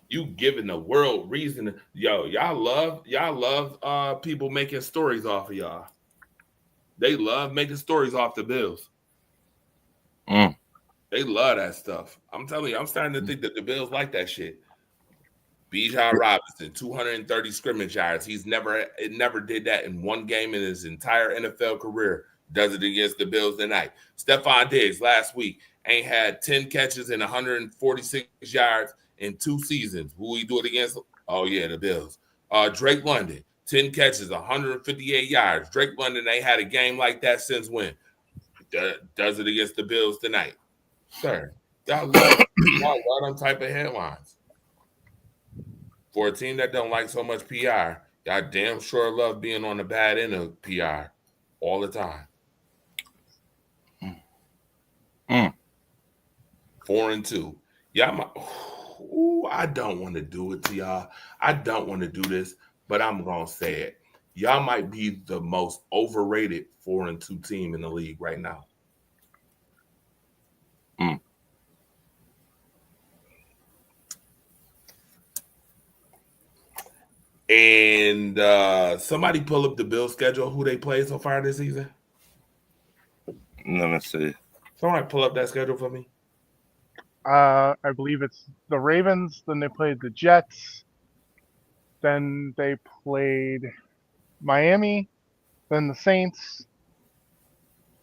You giving the world reason. Y'all love people making stories off of y'all. They love making stories off the Bills. They love that stuff. I'm telling you, I'm starting to think that the Bills like that shit. Bijan Robinson, 230 scrimmage yards. It never did that in one game in his entire NFL career. Does it against the Bills tonight. Stephon Diggs last week ain't had 10 catches and 146 yards in 2 seasons. Who he do it against? Oh, yeah, the Bills. Drake London, 10 catches, 158 yards. Drake London ain't had a game like that since when? Does it against the Bills tonight? Sir, y'all love them type of headlines. For a team that don't like so much PR, y'all damn sure love being on the bad end of PR all the time. 4-2. Y'all I don't want to do it to y'all. I don't want to do this, but I'm going to say it. Y'all might be the most overrated 4-2 team in the league right now. And somebody pull up the Bills schedule, who they play so far this season. Let me see. Somebody pull up that schedule for me. I believe it's the Ravens, then they played the Jets, then they played Miami, then the Saints,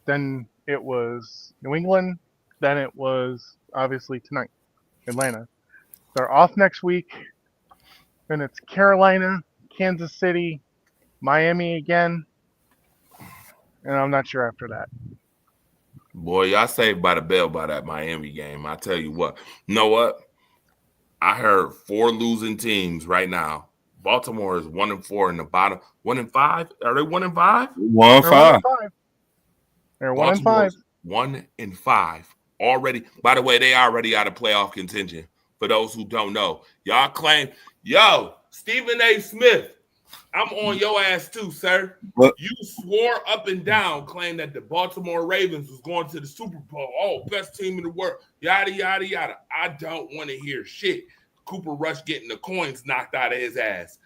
then it was New England, then it was obviously tonight, Atlanta. They're off next week, then it's Carolina, Kansas City, Miami again, and I'm not sure after that. Boy, y'all saved by the bell by that Miami game. I tell you what. You know what? I heard 4 losing teams right now. Baltimore is 1-4 in the bottom. 1-5? Are they 1-5? 1-5. They're 1-5. 1-5 already. By the way, they already out of playoff contention. For those who don't know, y'all claim, Stephen A. Smith, I'm on your ass too, sir. What? You swore up and down, claimed that the Baltimore Ravens was going to the Super Bowl. Oh, best team in the world. Yada, yada, yada. I don't want to hear shit. Cooper Rush getting the coins knocked out of his ass.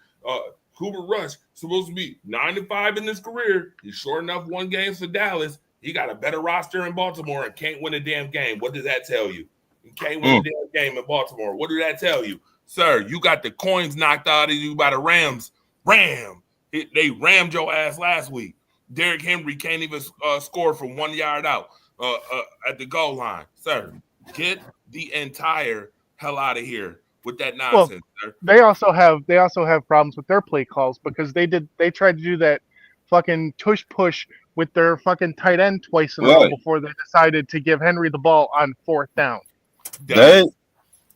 Cooper Rush supposed to be 9-5 in his career. He sure enough won games for Dallas. He got a better roster in Baltimore and can't win a damn game. What does that tell you? You can't win a damn game in Baltimore. What did that tell you? Sir, you got the coins knocked out of you by the Rams. They rammed your ass last week. Derrick Henry can't even score from 1 yard out at the goal line. Sir, Get the entire hell out of here with that Well, nonsense, sir. they also have problems with their play calls because they tried to do that fucking tush push with their fucking tight end twice in a row Right. before they decided to give Henry the ball on 4th down. They Dummies.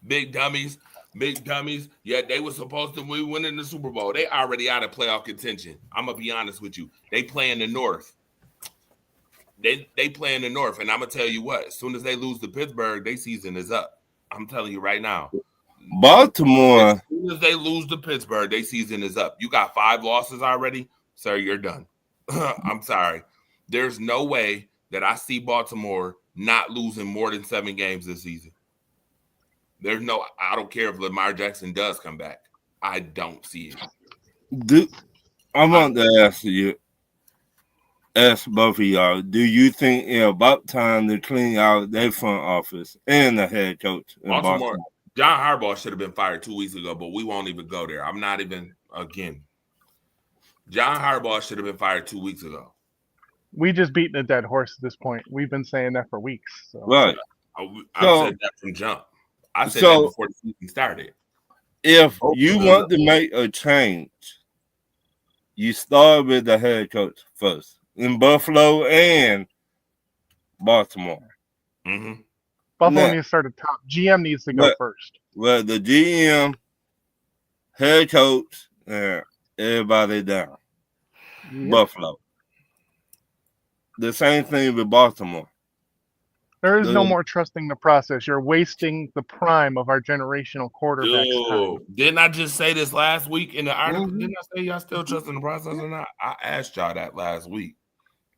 Big dummies. Big dummies. Yeah, they were supposed to be winning the Super Bowl. They already out of playoff contention. I'm gonna be honest with you. They play in the North. They play in the North, and I'm gonna tell you what. As soon as they lose to Pittsburgh, their season is up. I'm telling you right now. Baltimore. As soon as they lose to Pittsburgh, their season is up. You got 5 losses already, sir. You're done. I'm sorry. There's no way that I see Baltimore not losing more than 7 games this season. There's no. I don't care if Lamar Jackson does come back. I don't see it. I want to ask both of y'all, do you think it's about time to clean out their front office and the head coach in Baltimore? John Harbaugh should have been fired 2 weeks ago, but we won't even go there. I'm not even, again. John Harbaugh should have been fired 2 weeks ago. We just beaten a dead horse at this point. We've been saying that for weeks. So. Right. I said that from jump. I said that before the season started. If you want to make a change, you start with the head coach first in Buffalo and Baltimore. Mm-hmm. Buffalo needs to start at top. GM needs to go first. Well, the GM, head coach, and everybody down. Yep. Buffalo. The same thing with Baltimore. There is no more trusting the process. You're wasting the prime of our generational quarterbacks' time. Didn't I just say this last week in the article? Mm-hmm. Didn't I say y'all still trusting the process or not? I asked y'all that last week.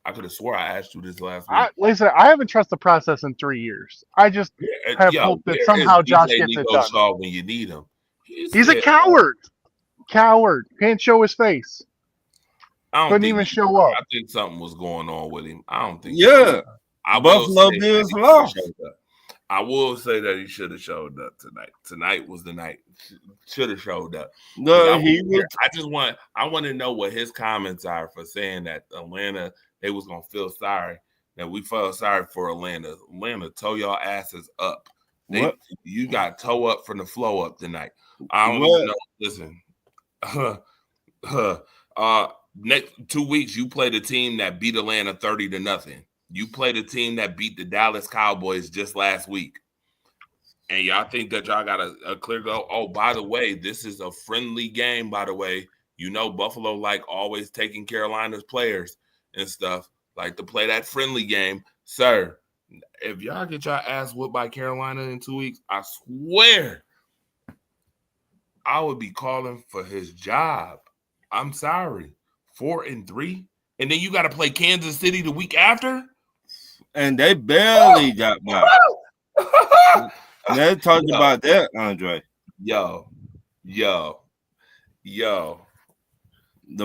I could have swore I asked you this last week. Listen, I haven't trusted the process in 3 years. I just have hope that somehow Josh gets it done. Shaw when you need him. He's a coward. Coward. Can't show his face. Couldn't even show up. I think something was going on with him. I don't think. Yeah. Buffalo Bills lost. I will say that he should have showed up tonight. Tonight was the night. Should have showed up. No, I want to know what his comments are for saying that Atlanta, they was gonna feel sorry. That we felt sorry for Atlanta. Atlanta, toe y'all asses up. You got toe up from the flow up tonight. I don't even know. Listen. Next 2 weeks, you play the team that beat Atlanta 30-0. You played a team that beat the Dallas Cowboys just last week. And y'all think that y'all got a clear go. Oh, by the way, this is a friendly game, by the way. You know, Buffalo like always taking Carolina's players and stuff, like to play that friendly game. Sir, if y'all get y'all ass whooped by Carolina in 2 weeks, I swear I would be calling for his job. I'm sorry. 4-3. And then you got to play Kansas City the week after? And they barely got by. They're talking about that, Andre. Yo. The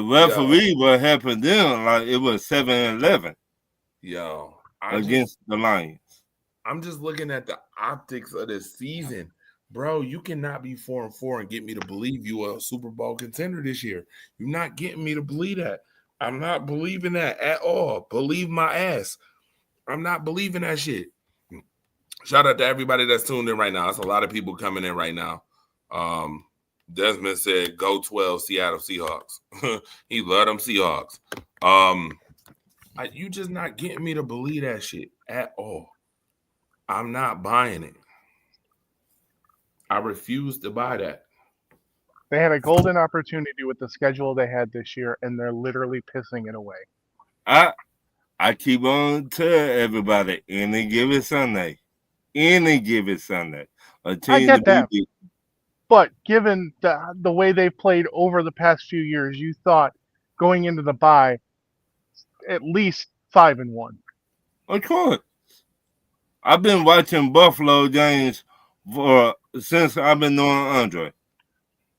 referee, what happened then, like it was 7-11. Yo. Against the Lions. I'm just looking at the optics of this season. Bro, you cannot be 4-4 and get me to believe you are a Super Bowl contender this year. You're not getting me to believe that. I'm not believing that at all. Believe my ass. I'm not believing that shit. Shout out to everybody that's tuned in right now. There's a lot of people coming in right now. Desmond said, go 12 Seattle Seahawks. He love them Seahawks. You just not getting me to believe that shit at all. I'm not buying it. I refuse to buy that. They had a golden opportunity with the schedule they had this year, and they're literally pissing it away. I keep on telling everybody, any given Sunday. I get that. But given the way they've played over the past few years, you thought going into the bye, at least 5-1. Of course. I've been watching Buffalo games since I've been knowing Andre.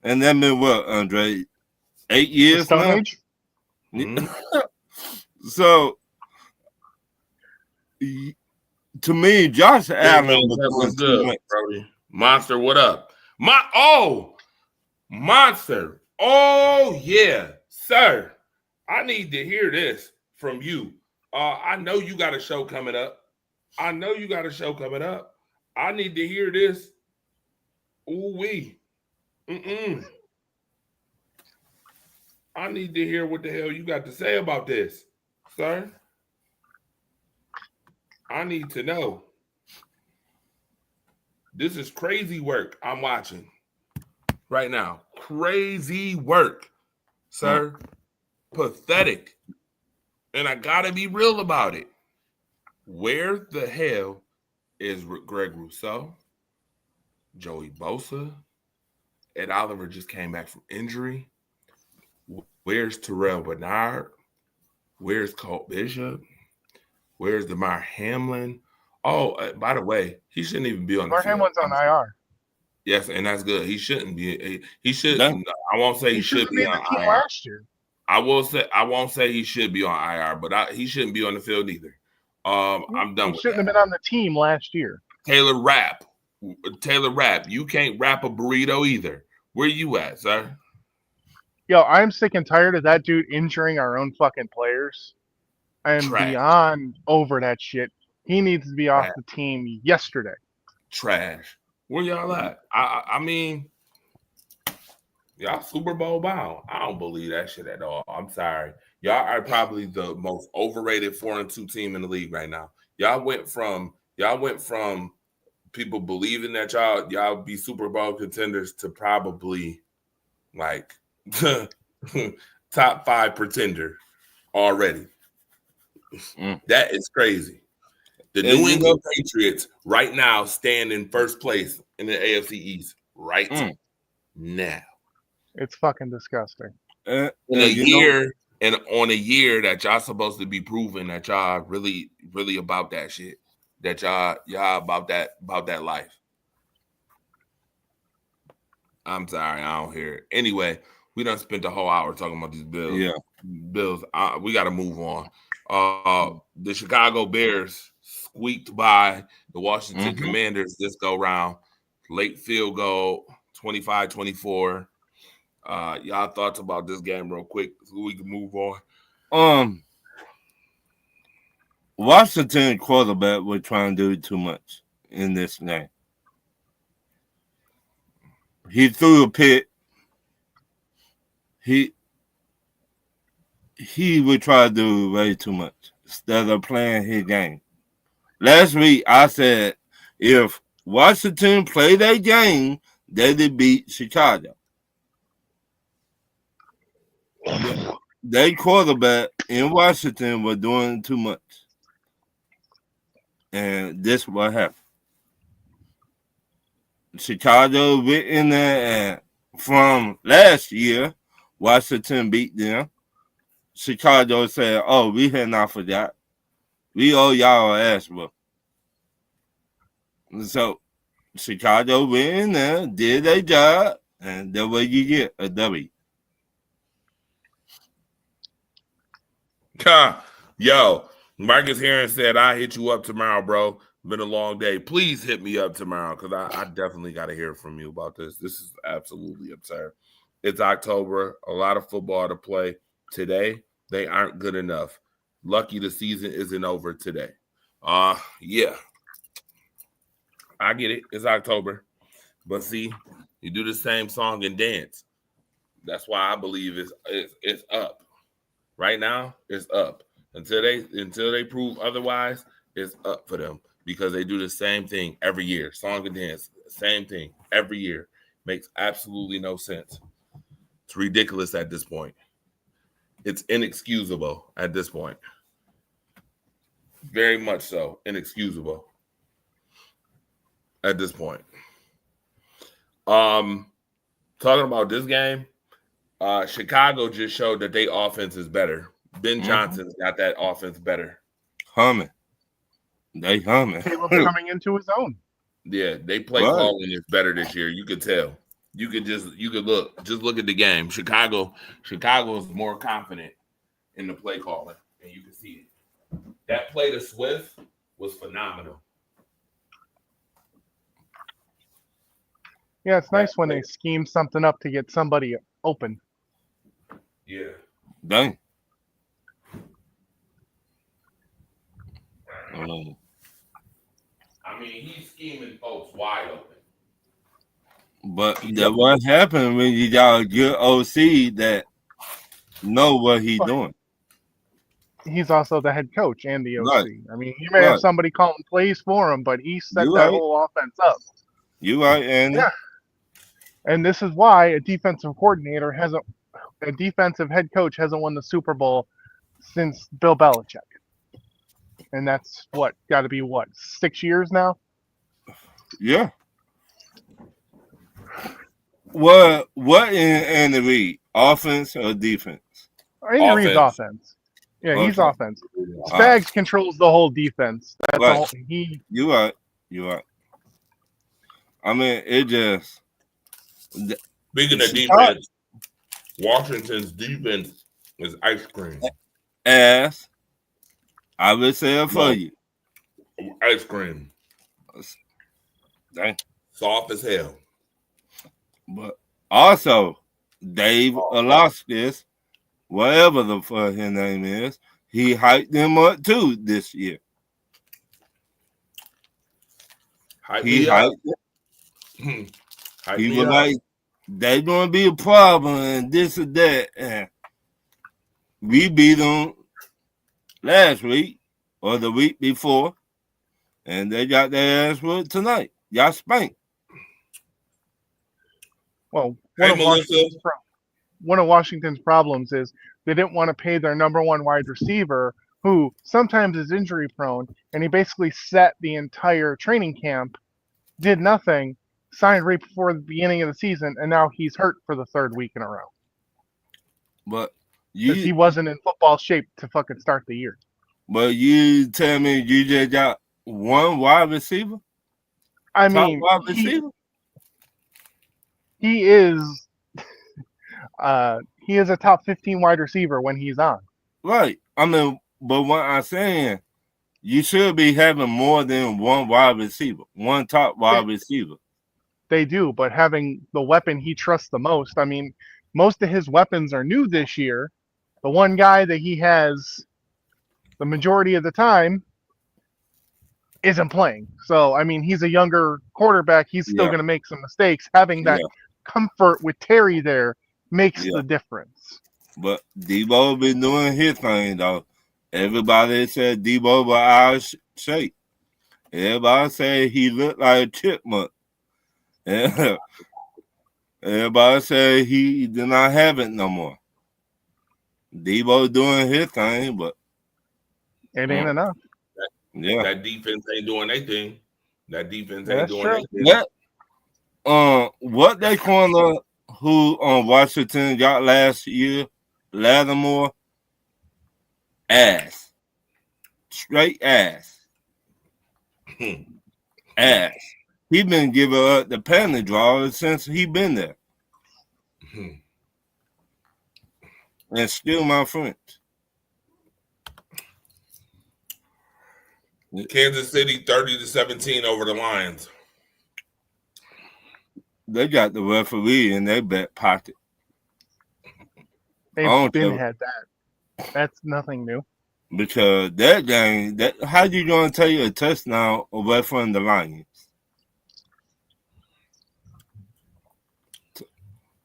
And that been what, Andre? 8 years Stone now? Age? Mm-hmm. So, to me, Josh Allen was good, Brody. Monster, what up? Monster. Oh, yeah, sir. I need to hear this from you. I know you got a show coming up. I need to hear this. Ooh wee. I need to hear what the hell you got to say about this, sir. I need to know. This is crazy work I'm watching right now. Crazy work, sir. Pathetic. And I gotta be real about it. Where the hell is Greg Rousseau? Joey Bosa? Ed Oliver just came back from injury. Where's Terrell Bernard? Where's Colt Bishop? Where's DeMar Hamlin? Oh, by the way, he shouldn't even be on the DeMar field. Hamlin's on IR. Yes, and that's good. He shouldn't be. He should. No. I won't say he should be made on the team IR. last year. I won't say he should be on IR, but he shouldn't be on the field either. I'm done He with shouldn't that. have been on the team last year. Taylor Rapp, you can't wrap a burrito either. Where you at, sir? Yo, I'm sick and tired of that dude injuring our own fucking players. I am Trash. beyond over that shit. He needs to be off the team yesterday. Trash. Where y'all at? I mean, y'all Super Bowl bound. I don't believe that shit at all. I'm sorry. Y'all are probably the most overrated 4-2 team in the league right now. Y'all went from people believing that y'all be Super Bowl contenders to probably like top 5 pretender already. That is crazy. The New England Patriots right now stand in first place in the AFC East right now. It's fucking disgusting. In a year that y'all supposed to be proving that y'all really, really about that shit. That y'all about that life. I'm sorry, I don't hear it. Anyway, we done spent the whole hour talking about these Bills. Yeah. Bills. We got to move on. The Chicago Bears squeaked by the Washington Commanders this go round. Late field goal, 25-24. Y'all thoughts about this game real quick so we can move on. Washington quarterback was trying to do too much in this game. He threw a pick. He would try to do way too much instead of playing his game. Last week, I said if Washington played their game, they'd beat Chicago. Their quarterback in Washington was doing too much. And this is what happened. Chicago went in there, and from last year, Washington beat them. Chicago said, "Oh, we had not forgot. We owe y'all an ass whoop." So Chicago went in there, did their job, and that's what you get, a W. Yo, Marcus Heron said, "I'll hit you up tomorrow, bro. Been a long day. Please hit me up tomorrow because I definitely got to hear from you about this. This is absolutely absurd. It's October, a lot of football to play today. They aren't good enough. Lucky the season isn't over today. Yeah, I get it. It's October, but see, you do the same song and dance. That's why I believe it's up. Right now, it's up. Until they prove otherwise, it's up for them because they do the same thing every year. Song and dance, same thing every year. Makes absolutely no sense. It's ridiculous at this point. It's inexcusable at this point. Very much so. Inexcusable at this point. Talking about this game, Chicago just showed that their offense is better. Ben Johnson's got that offense better. Humming. They humming. Caleb's coming into his own. Yeah, they play calling is better this year. You could tell. You could look at the game. Chicago is more confident in the play calling, and you can see it. That play to Swift was phenomenal. Yeah, it's nice when they scheme something up to get somebody open. Yeah. Dang. I mean, he's scheming folks wide open. But that what happened when you got a good OC that know what he's doing. He's also the head coach and the OC. Right. I mean, he may have somebody calling plays for him, but he set that whole offense up. You right, Andy. Yeah. And this is why a defensive head coach hasn't won the Super Bowl since Bill Belichick. And that's got to be 6 years now? Yeah. What in Andy Reid? Offense or defense? Andy Reid's offense. Yeah, he's offense. Spags controls the whole defense. That's all You right. I mean, it just. Speaking of defense, Washington's defense is ice cream. Ass. I will say it for you. Ice cream. Dang. Soft as hell. But also, Dave Alaskis, whatever the fuck his name is, he hyped them up too this year. He hyped them. He was like, they're going to be a problem and this and that. And we beat them last week or the week before, and they got their ass whooped tonight. Y'all spanked. Well, one of Washington's problems is they didn't want to pay their number one wide receiver, who sometimes is injury prone, and he basically set the entire training camp, did nothing, signed right before the beginning of the season, and now he's hurt for the third week in a row. But he wasn't in football shape to fucking start the year. But you tell me you just got one wide receiver? I mean, wide receiver? He is a top 15 wide receiver when he's on. Right. I mean, but what I'm saying, you should be having more than one wide receiver, one top wide receiver. They do, but having the weapon he trusts the most, I mean, most of his weapons are new this year. The one guy that he has the majority of the time isn't playing. So, I mean, he's a younger quarterback. He's still going to make some mistakes. Having that comfort with Terry there makes the difference. But Debo been doing his thing, though. Everybody said Debo was out of shape. Everybody said he looked like a chipmunk. Everybody said he did not have it no more. Debo doing his thing, but it ain't enough. That defense ain't doing anything. That defense ain't doing anything. What they corner who on Washington got last year, Lattimore, ass. Straight ass. Ass. He been giving up the penalty draw since he been there. And still my friends. Kansas City 30-17 over the Lions. They got the referee in their back pocket. They've been had that. That's nothing new. Because that game, how you gonna take a touchdown away from the Lions?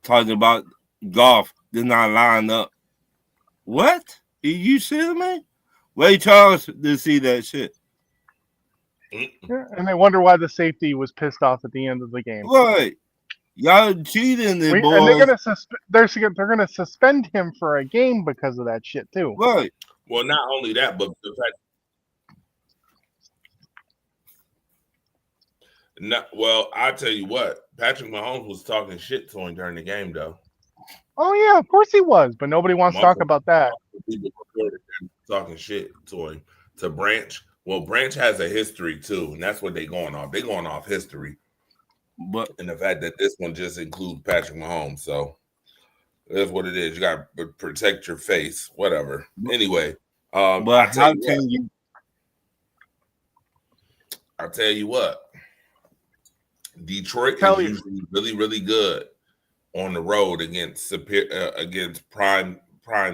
Talking about golf did not line up. What? You shitting me? Ray Charles to see that shit. Yeah, and they wonder why the safety was pissed off at the end of the game. Right. Y'all cheating, boys. And they're gonna suspend him for a game because of that shit too. Right. Well, not only that, but the fact. Well, I tell you what, Patrick Mahomes was talking shit to him during the game, though. Oh yeah, of course he was, but nobody wants to talk about that. People talking shit to him, to Branch. Well, Branch has a history too, and that's what they're going off. They're going off history, but and the fact that this one just includes Patrick Mahomes, so that's what it is. You got to protect your face, whatever. Anyway, but how can you? I'll tell you what. Detroit is usually really, really good on the road against prime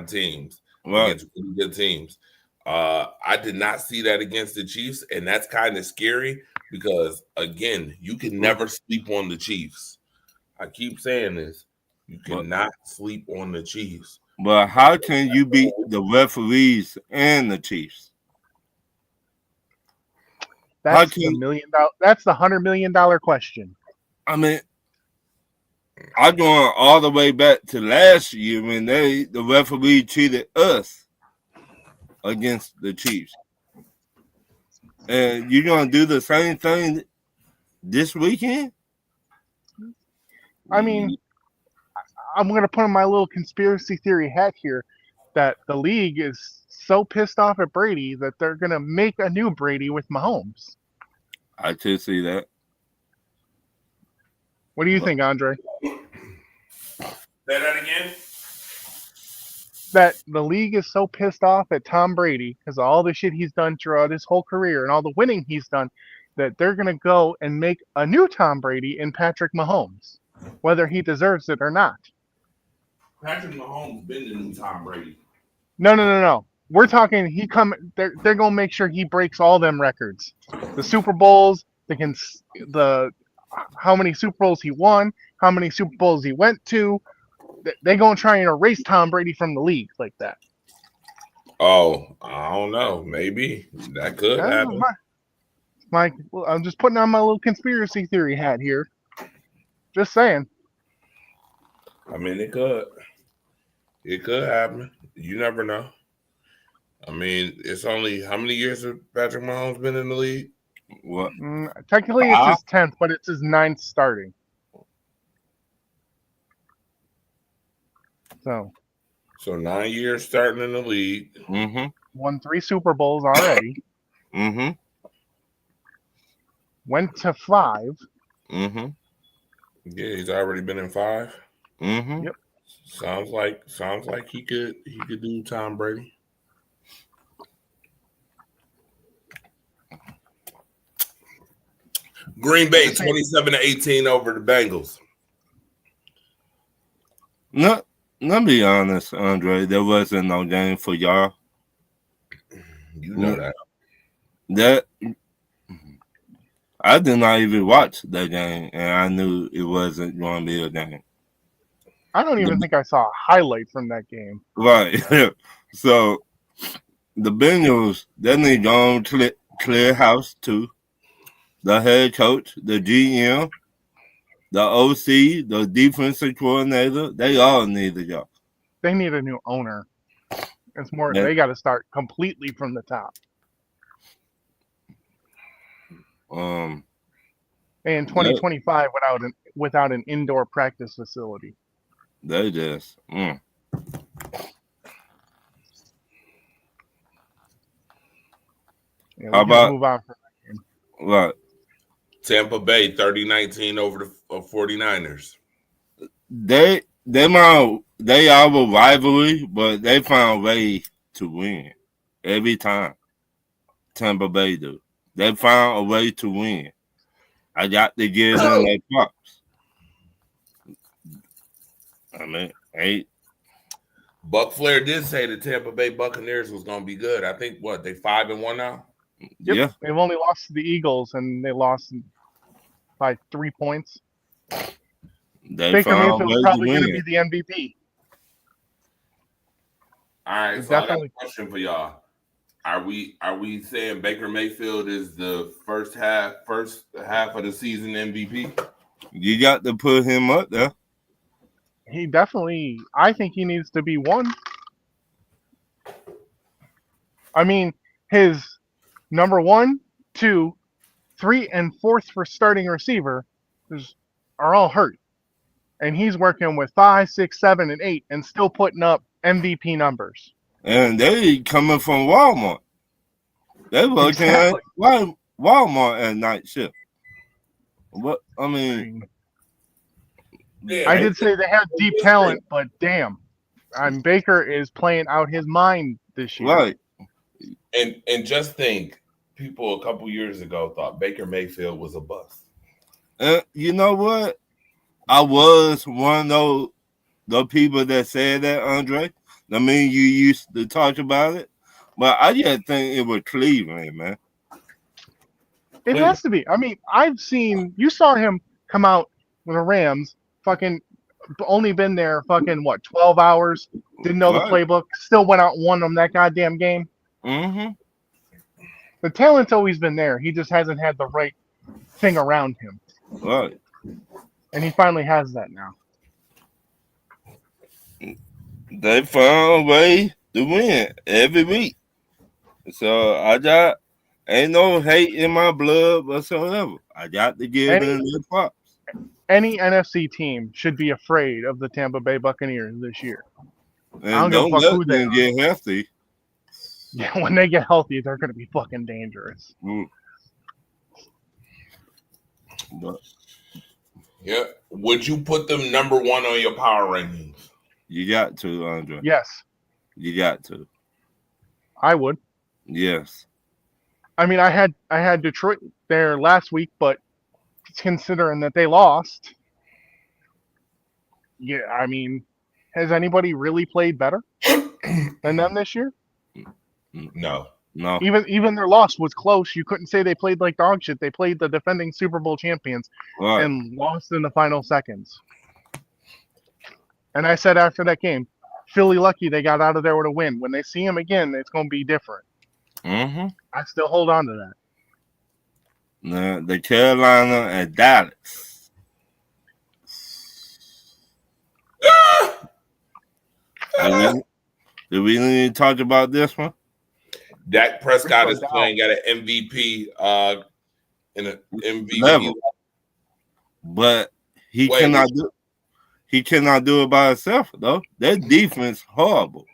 teams, against really good teams. I did not see that against the Chiefs, and that's kind of scary because again, you can never sleep on the Chiefs. I keep saying this. You cannot sleep on the Chiefs. But how can you beat the referees and the Chiefs? That's the $100 million question. I mean, I'm going all the way back to last year when the referee treated us against the Chiefs. And you're gonna do the same thing this weekend? I mean, I'm gonna put on my little conspiracy theory hat here that the league is so pissed off at Brady that they're gonna make a new Brady with Mahomes. I could see that. What do you think, Andre? Say that again. That the league is so pissed off at Tom Brady because of all the shit he's done throughout his whole career and all the winning he's done, that they're gonna go and make a new Tom Brady in Patrick Mahomes, whether he deserves it or not. Patrick Mahomes been the new Tom Brady. No. We're talking they're gonna make sure he breaks all them records. The Super Bowls, the how many Super Bowls he won, how many Super Bowls he went to. They're gonna try and erase Tom Brady from the league like that. Oh, I don't know. Maybe that could happen. Well, I'm just putting on my little conspiracy theory hat here. Just saying. I mean, it could. It could happen. You never know. I mean, it's only how many years have Patrick Mahomes been in the league? What? Technically, it's his 10th, but it's his 9th starting. So 9 years starting in the league. Mm-hmm. Won 3 Super Bowls already. Mm-hmm. Went to 5. Mm-hmm. Yeah, he's already been in 5. Mm-hmm. Yep. Sounds like he could do Tom Brady. Green Bay 27-18 over the Bengals. No, let me be honest, Andre. There wasn't no game for y'all. You know that. That I did not even watch that game, and I knew it wasn't going to be a game. I don't even think I saw a highlight from that game. Right. So the Bengals, they need to go on clear house too. The head coach, the GM, the OC, the defensive coordinator, they all need a job. They need a new owner. It's more. Yeah. They got to start completely from the top. In 2025, without an indoor practice facility. They just. Yeah, How about move on from that game? Right. Tampa Bay 30-19 over the 49ers. They have a rivalry, but they found a way to win every time. Tampa Bay do. They found a way to win. I got to give them their props. I mean, Buck Flair did say the Tampa Bay Buccaneers was going to be good. I think they 5-1 now. Yep. Yeah. They've only lost to the Eagles, and they lost by 3 points. Baker Mayfield is probably going to be the MVP. All right, so I got a question for y'all. Are we saying Baker Mayfield is the first half of the season MVP? You got to put him up there. He definitely. I think he needs to be one. I mean, his number 1, 2, 3, and 4th for starting receiver are all hurt, and he's working with 5, 6, 7, and 8, and still putting up MVP numbers. And they coming from Walmart. They working at Walmart at night shift. What I mean, I did say they have deep talent, but damn, Baker is playing out his mind this year. Right. And just think, people a couple years ago thought Baker Mayfield was a bust. You know what? I was one of the people that said that, Andre. I mean, you used to talk about it, but I just think it was Cleveland, man. It has to be. I mean, you saw him come out with the Rams, fucking only been there fucking 12 hours, didn't know the playbook, still went out and won them that goddamn game. Mm-hmm. The talent's always been there. He just hasn't had the right thing around him. Right. And he finally has that now. They found a way to win every week. So I got ain't no hate in my blood whatsoever. I got to give them their props. Any NFC team should be afraid of the Tampa Bay Buccaneers this year. And I don't let them get healthy. Yeah, when they get healthy, they're going to be fucking dangerous. But, yeah. Would you put them number 1 on your power rankings? You got to, Andre. Yes. You got to. I would. Yes. I mean, I had Detroit there last week, but considering that they lost, yeah, I mean, has anybody really played better than them this year? No. Even their loss was close. You couldn't say they played like dog shit. They played the defending Super Bowl champions and lost in the final seconds. And I said after that game, Philly lucky they got out of there with a win. When they see him again, it's going to be different. Mm-hmm. I still hold on to that. The Carolina and Dallas. Did we need to talk about this one? Dak Prescott is playing at an MVP in an MVP level. But he cannot do it by himself though. That defense horrible.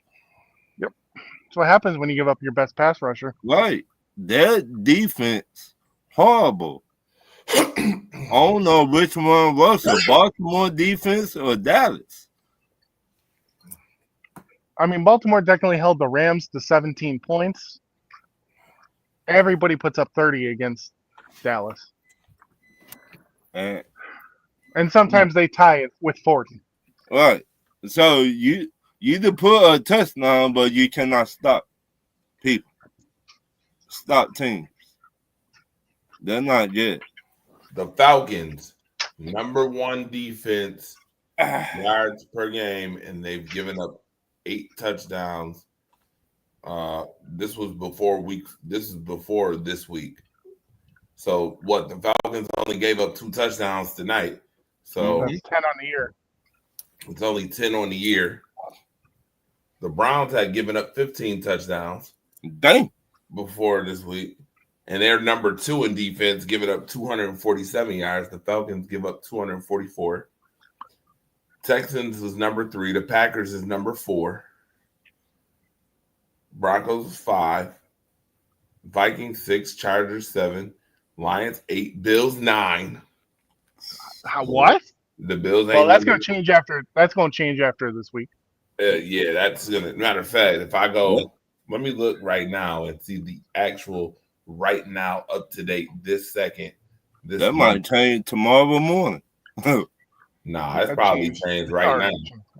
Yep. That's what happens when you give up your best pass rusher. Right. That defense horrible. I don't know which one was the Baltimore defense or Dallas. I mean, Baltimore definitely held the Rams to 17 points. Everybody puts up 30 against Dallas. And sometimes they tie it with 40. Right. So you either put a touchdown, but you cannot stop people. Stop teams. They're not good. The Falcons, number 1 defense, yards per game, and they've given up 8 touchdowns. This was before this week. So what? The Falcons only gave up 2 touchdowns tonight. So that's 10 on the year. It's only 10 on the year. The Browns had given up 15 touchdowns. Dang. Before this week. And they're number 2 in defense, giving up 247 yards. The Falcons give up 244. Texans is number 3. The Packers is number 4. Broncos is 5. Vikings 6. Chargers 7. Lions 8. Bills 9. What? The Bills ain't. Well, that's going to change after. That's going to change after this week. Yeah, that's gonna. Matter of fact, if I go, let me look right now and see the actual right now up to date this second. That might change tomorrow morning. Nah, it's probably changed right now.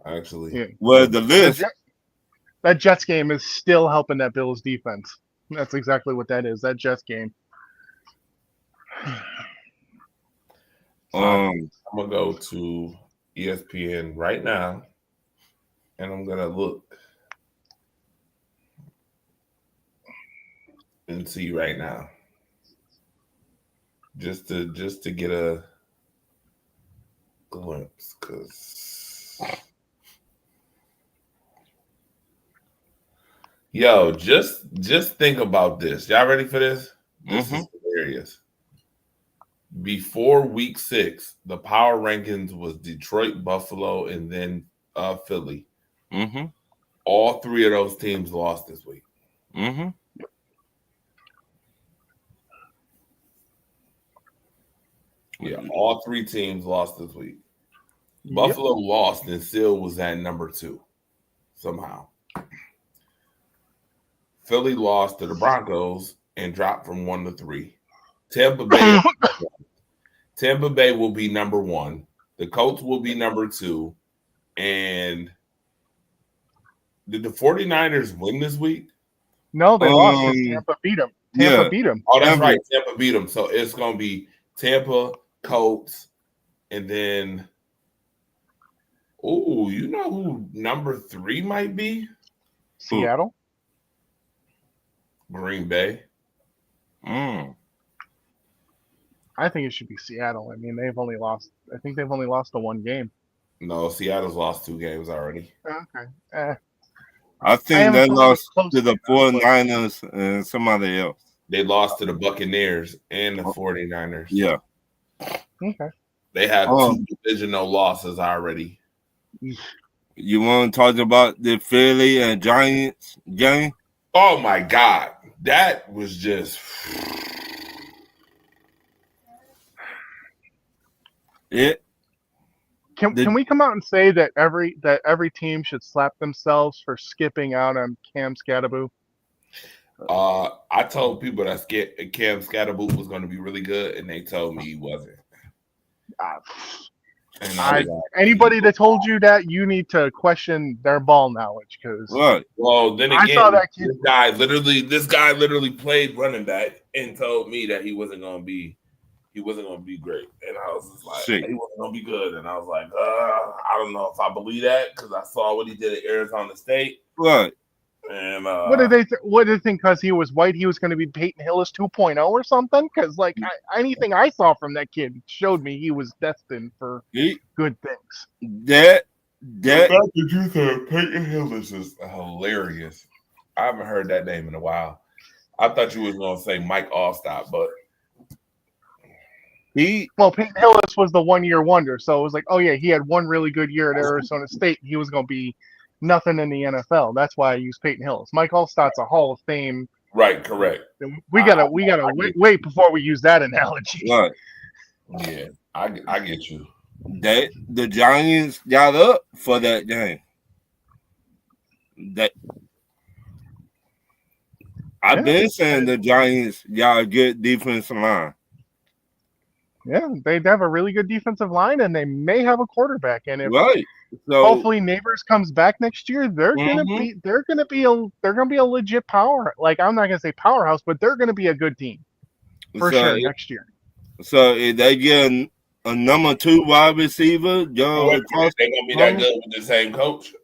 Actually, yeah. Well, the list. That Jets game is still helping that Bills defense. That's exactly what that is. That Jets game. I'm gonna go to ESPN right now, and I'm gonna look and see right now, just to get a glimpse, because yo, just think about this. Y'all ready for this? This is hilarious. Before week 6, the power rankings was Detroit, Buffalo, and then Philly. Mm-hmm. All 3 of those teams lost this week. Mm-hmm. Yeah, all 3 teams lost this week. Buffalo lost and still was at number 2 somehow. Philly lost to the Broncos and dropped from 1 to 3. Tampa Bay will be number 1. The Colts will be number 2. And did the 49ers win this week? No, they lost because Tampa beat them. Tampa beat them. Oh, that's right. Tampa beat them. So it's going to be Tampa, Colts, and then, you know who number 3 might be? Seattle. Green Bay. I think it should be Seattle. I mean, I think they've only lost the 1 game. No, Seattle's lost 2 games already. Okay. I think they lost to the 49ers and somebody else. They lost to the Buccaneers and the 49ers. Yeah. Okay. They have 2 divisional losses already. You want to talk about the Philly and Giants game? Oh, my God. That was just... Can we come out and say that every team should slap themselves for skipping out on Cam Scatterboot? I told people that Cam Scatterboot was going to be really good, and they told me he wasn't. Anybody that told you that, you need to question their ball knowledge, because well, then again, I saw that kid. This guy literally played running back and told me that he wasn't going to be great, and I was just like, he wasn't going to be good, and I was like, I don't know if I believe that, because I saw what he did at Arizona State. Right. And what did they think? Because he was white, he was going to be Peyton Hillis 2.0 or something? Because anything I saw from that kid showed me he was destined for good things. The fact that you said Peyton Hillis is hilarious. I haven't heard that name in a while. I thought you was going to say Mike Allstott, but Peyton Hillis was the 1-year wonder, so it was like, oh yeah, he had 1 really good year at Arizona State. He was going to be nothing in the NFL. That's why I use Peyton Hillis. Mike Allstott's a Hall of Fame. Right, correct. We gotta wait before we use that analogy. Right. Yeah, I get you. The Giants got up for that game. I've been saying the Giants got a good defensive line. Yeah, they have a really good defensive line, and they may have a quarterback. And if so hopefully Neighbors comes back next year, they're gonna be a legit power. Like, I'm not gonna say powerhouse, but they're gonna be a good team for sure next year. So if they get a number 2 wide receiver, they're gonna be that good with the same coach.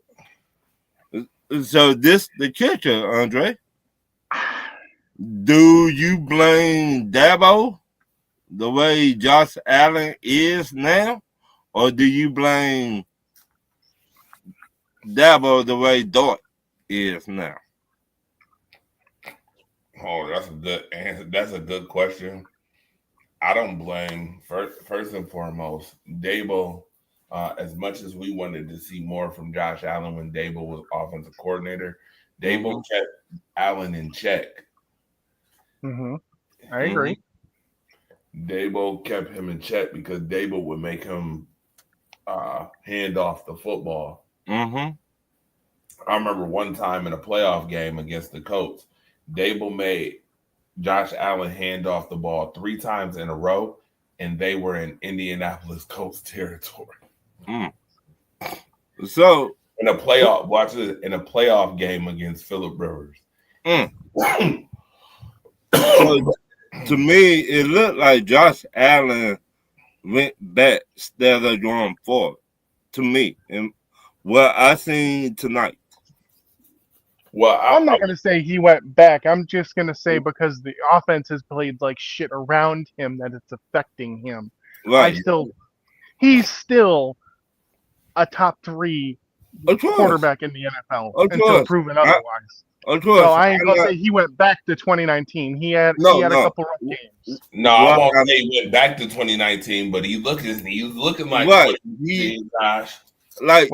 So this the kicker, Andre. Do you blame Dabo the way Josh Allen is now, or do you blame Dabo the way Dort is now? Oh, that's a good answer. That's a good question. I don't blame first and foremost Dabo. As much as we wanted to see more from Josh Allen when Dabo was offensive coordinator, Dabo kept Allen in check. I agree. Dabo kept him in check because Dabo would make him hand off the football. I remember one time in a playoff game against the Colts, Dabo made Josh Allen hand off the ball 3 times in a row, and they were in Indianapolis Colts territory. So in a playoff game against Phillip Rivers. So, to me, it looked like Josh Allen went back instead of going forward. To me, and what I seen tonight. Well, I'm not going to say he went back. I'm just going to say because the offense has played like shit around him that it's affecting him. Right. He's still a top 3 quarterback in the NFL until proven otherwise. So I ain't gonna say he went back to 2019. He had a couple rough games. No, I won't say he went back to 2019, but he's looking like gosh. Like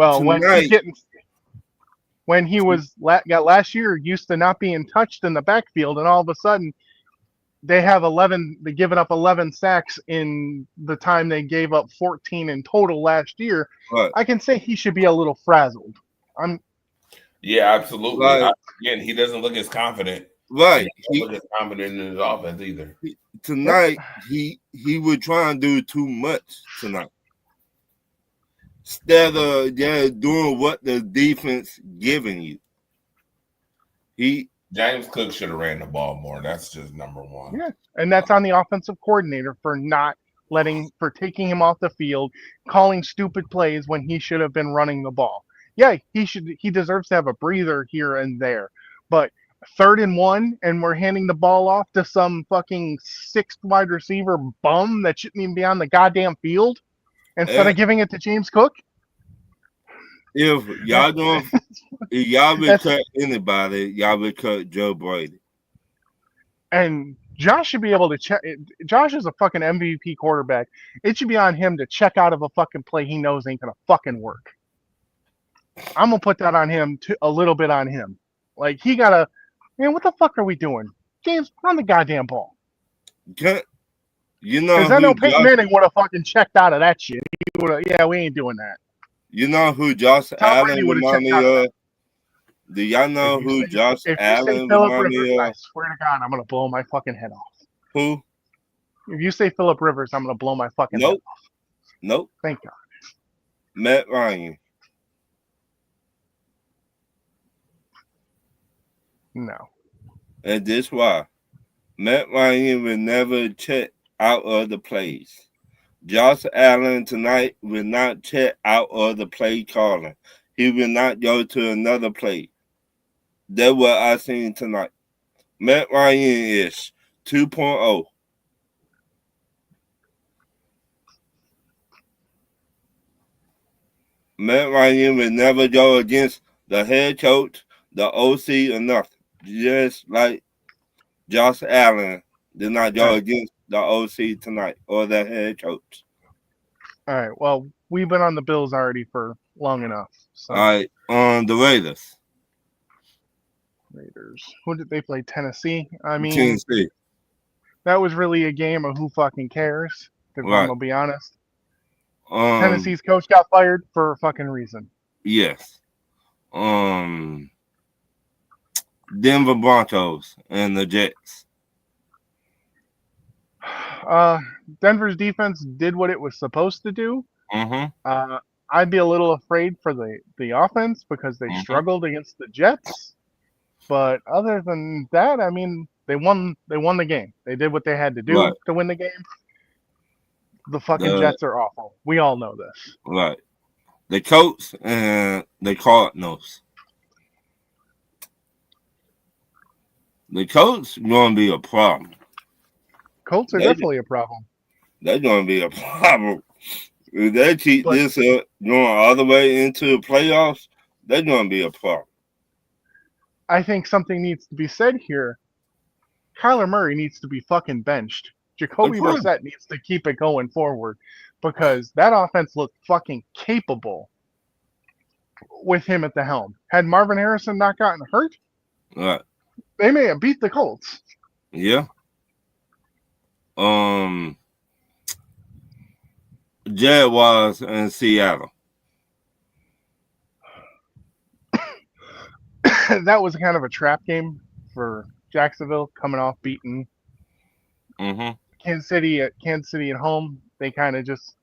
when he was got last year used to not being touched in the backfield, and all of a sudden they given up 11 sacks in the time they gave up 14 in total last year. Right. I can say he should be a little frazzled. Yeah, absolutely. Again, he doesn't look as confident. Right. He doesn't look as confident in his offense either. Tonight, he would try and do too much tonight. Instead of doing what the defense giving you. James Cook should have ran the ball more. That's just number one. Yeah, and that's on the offensive coordinator for taking him off the field, calling stupid plays when he should have been running the ball. Yeah, he deserves to have a breather here and there. But 3rd and 1 and we're handing the ball off to some fucking 6th wide receiver bum that shouldn't even be on the goddamn field instead of giving it to James Cook. If y'all would cut anybody, y'all would cut Joe Brady. And Josh should be able to check. Josh is a fucking MVP quarterback. It should be on him to check out of a fucking play he knows ain't gonna fucking work. I'm gonna put that on him, a little bit on him. Like he gotta, man, what the fuck are we doing? James, run the goddamn ball. You know, because I know Peyton Manning would have fucking checked out of that shit. He would have, yeah, we ain't doing that. You know who Josh Allen remind me of? Do y'all know who Josh Allen remind me of? I swear to God, I'm gonna blow my fucking head off. Who? If you say Phillip Rivers, I'm gonna blow my fucking head off. Nope. Thank God. Matt Ryan. No. And this why. Matt Ryan will never check out of the plays. Josh Allen tonight will not check out of the play calling. He will not go to another play. That's what I seen tonight. Matt Ryan is 2.0. Matt Ryan will never go against the head coach, the OC, or nothing. Just like Josh Allen did not go against the OC tonight or the head coach. All right. Well, we've been on the Bills already for long enough. So. All right. On the Raiders. Who did they play? Tennessee? I mean, Tennessee. That was really a game of who fucking cares, if I'm going to be honest. Tennessee's coach got fired for a fucking reason. Yes. Denver Broncos and the Jets. Denver's defense did what it was supposed to do. Mm-hmm. I'd be a little afraid for the offense because they struggled against the Jets. But other than that, I mean, they won the game. They did what they had to do to win the game. The fucking Jets are awful. We all know this. Right. The Colts and the Cardinals. The Colts going to be a problem. Colts are definitely a problem. They're going to be a problem. If they keep this up, going all the way into the playoffs, they're going to be a problem. I think something needs to be said here. Kyler Murray needs to be fucking benched. Jacoby Brissett needs to keep it going forward because that offense looked fucking capable with him at the helm. Had Marvin Harrison not gotten hurt, they may have beat the Colts. Yeah. Jaguars and Seattle. That was kind of a trap game for Jacksonville coming off beating Kansas City at home. They kind of just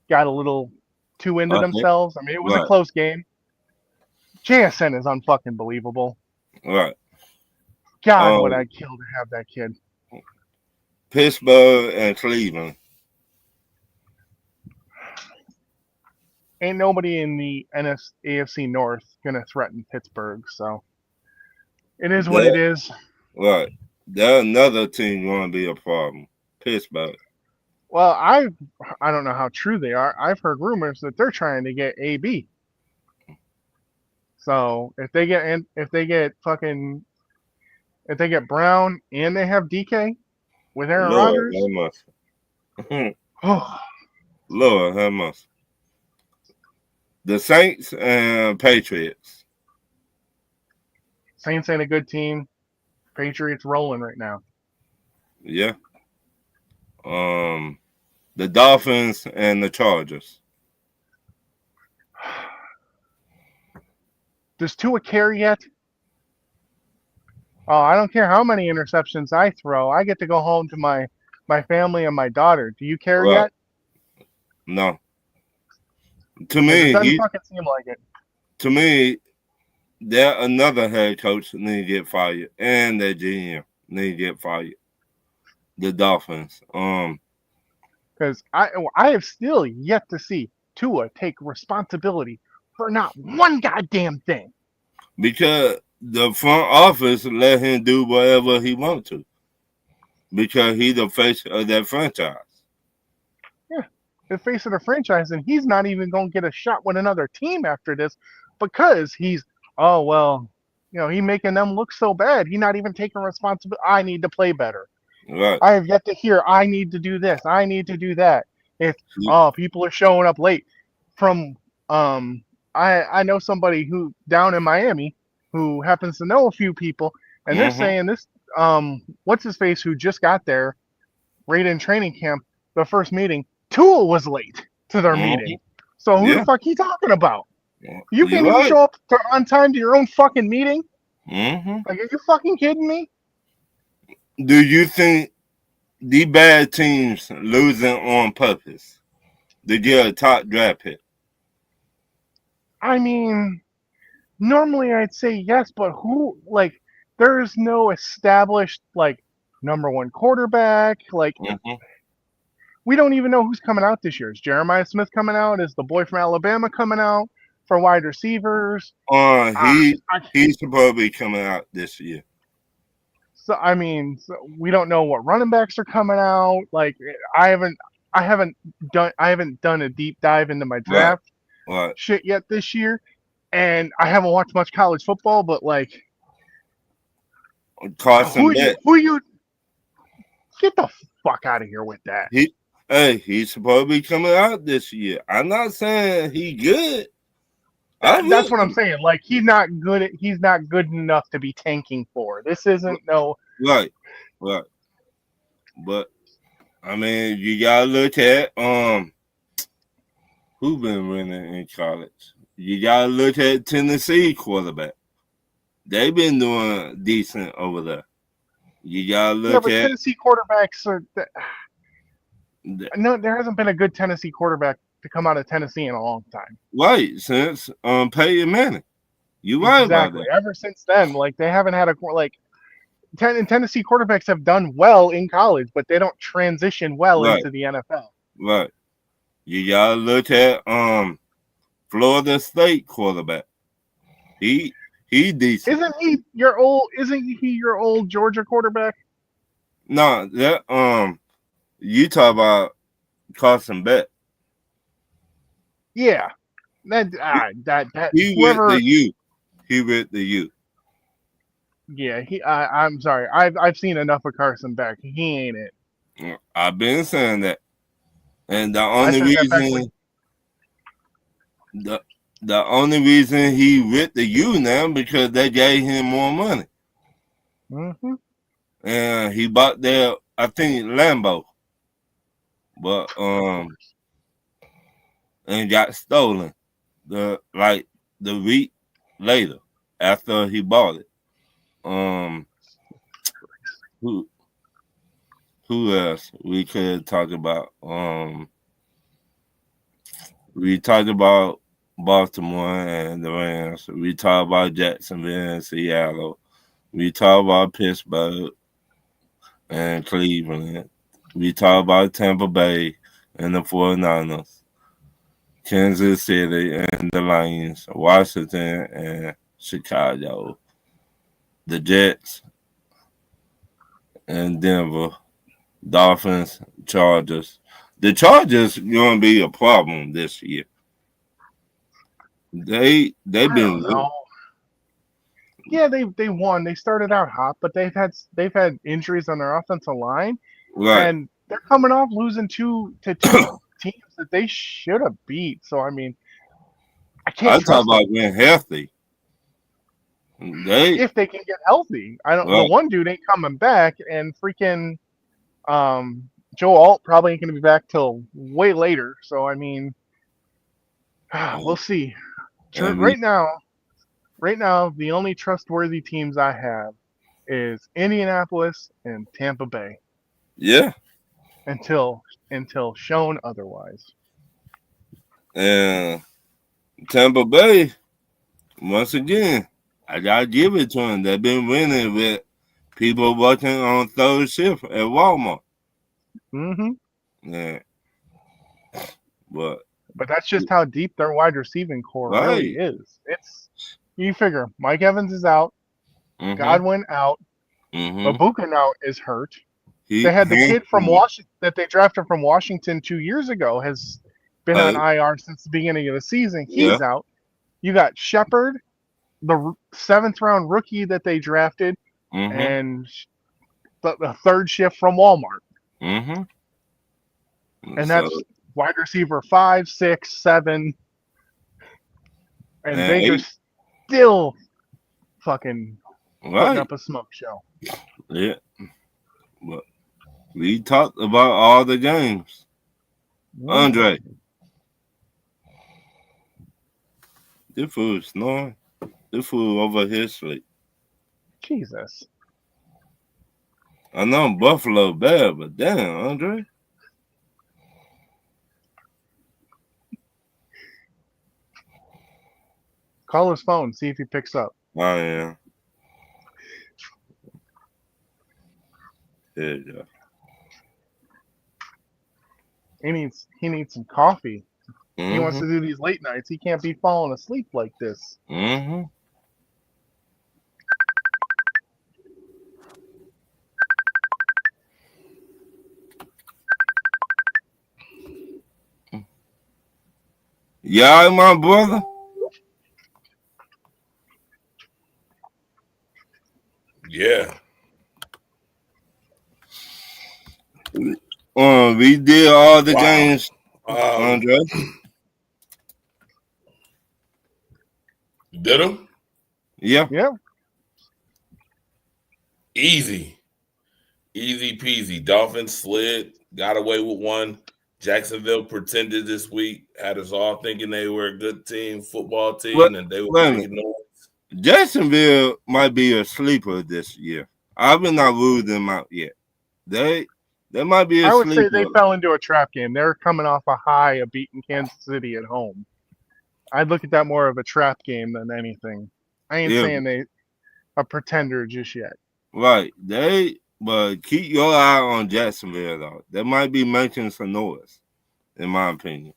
got a little too into themselves. I mean, it was a close game. JSN is unfucking believable. Right. God, would I kill to have that kid. Pittsburgh and Cleveland. Ain't nobody in the AFC North gonna threaten Pittsburgh, so it is what it is. Right. There's another team going to be a problem. Pittsburgh. Well, I don't know how true they are. I've heard rumors that they're trying to get AB. So if they get Brown and they have DK with Aaron Rodgers, Lord have mercy. The Saints and Patriots. Saints ain't a good team. Patriots rolling right now. Yeah. The Dolphins and the Chargers. Does Tua carry yet? Oh, I don't care how many interceptions I throw. I get to go home to my family and my daughter. Do you care yet? No. To me, it doesn't fucking seem like it. To me, that another head coach need to get fired, and the GM need to get fired. The Dolphins. Because I have still yet to see Tua take responsibility for not one goddamn thing. Because the front office let him do whatever he wants to. Because he's the face of that franchise. Yeah, the face of the franchise, and he's not even going to get a shot with another team after this because he's, oh, well, he making them look so bad. He's not even taking responsibility. I need to play better. Right. I have yet to hear, I need to do this. I need to do that. If, people are showing up late from, I know somebody who down in Miami who happens to know a few people, and they're saying this, what's his face who just got there right in training camp, the first meeting, Tua was late to their meeting. So who the fuck he talking about? You can't even show up on time to your own fucking meeting? Like, are you fucking kidding me? Do you think the bad teams losing on purpose to get a top draft pick? I mean, normally I'd say yes, but who, like, there's no established, like, number one quarterback. Like, we don't even know who's coming out this year. Is Jeremiah Smith coming out? Is the boy from Alabama coming out for wide receivers? He's supposed to be coming out this year. So I mean, we don't know what running backs are coming out. Like, I haven't done a deep dive into my draft shit yet this year, and I haven't watched much college football. But like, Carson who you get the fuck out of here with that? He's supposed to be coming out this year. I'm not saying he good. That's what I'm saying. Like, he's not good enough to be tanking for. This isn't right. But I mean, you gotta look at who been winning in college. You gotta look at Tennessee quarterback. They've been doing decent over there. You gotta look at Tennessee quarterbacks are. No, there hasn't been a good Tennessee quarterback to come out of Tennessee in a long time. Right, since Peyton Manning. You right exactly. about that. Ever since then, like, they haven't had Tennessee quarterbacks have done well in college, but they don't transition well into the NFL. Right. You gotta look at Florida State quarterback. He decent. Isn't he your old Georgia quarterback? No, that you talk about Carson Beck. Yeah, he whoever, with the U. He with the U. Yeah, I'm sorry. I've seen enough of Carson Beck. He ain't it. I've been saying that, and the only reason he with the U now because they gave him more money. And he bought their, I think, Lambo, but and got stolen the week later after he bought it. Who else we could talk about? We talked about Baltimore and the Rams. We talked about Jacksonville and Seattle. We talked about Pittsburgh and Cleveland. We talked about Tampa Bay and the 49ers. Kansas City and the Lions, Washington and Chicago, the Jets and Denver, Dolphins, Chargers. The Chargers going to be a problem this year. They've been. Yeah, they won. They started out hot, but they've had injuries on their offensive line, and they're coming off losing two teams that they should have beat. So I mean, I can't. I talk about being healthy. If they can get healthy, I don't. The one dude ain't coming back, and freaking Joe Alt probably ain't going to be back till way later. So I mean, we'll see. Right now, the only trustworthy teams I have is Indianapolis and Tampa Bay. Yeah. Until shown otherwise. And Tampa Bay, once again, I gotta give it to them. They've been winning with people working on third shift at Walmart. Mm-hmm. Yeah. But that's just how deep their wide receiving core really is. It's you figure Mike Evans is out, Godwin out, Mabuka now is hurt. They had the kid from Washington that they drafted from Washington 2 years ago has been on IR since the beginning of the season. He's out. You got Shepard, the 7th round rookie that they drafted, and the third shift from Walmart. And that's wide receiver 5, 6, 7. And Baker's still fucking putting up a smoke show. Yeah. But we talked about all the games. Andre. This fool is snoring. This fool over here sleep. Jesus. I know Buffalo bad, but damn, Andre. Call his phone, see if he picks up. Oh, yeah. There you go. He needs some coffee. He wants to do these late nights. He can't be falling asleep like this. Yeah, my brother. Yeah. We did all the games, Andre. Did them? Yeah. Yeah. Easy peasy. Dolphins slid, got away with one. Jacksonville pretended this week, had us all thinking they were a good team, football team, and they were making noise. Jacksonville might be a sleeper this year. I will not rule them out yet. They might be a sleeper. I would say they fell into a trap game. They're coming off a high of beating Kansas City at home. I'd look at that more of a trap game than anything. I ain't saying they a pretender just yet. Right. But keep your eye on Jacksonville, though. They might be making some noise, in my opinion.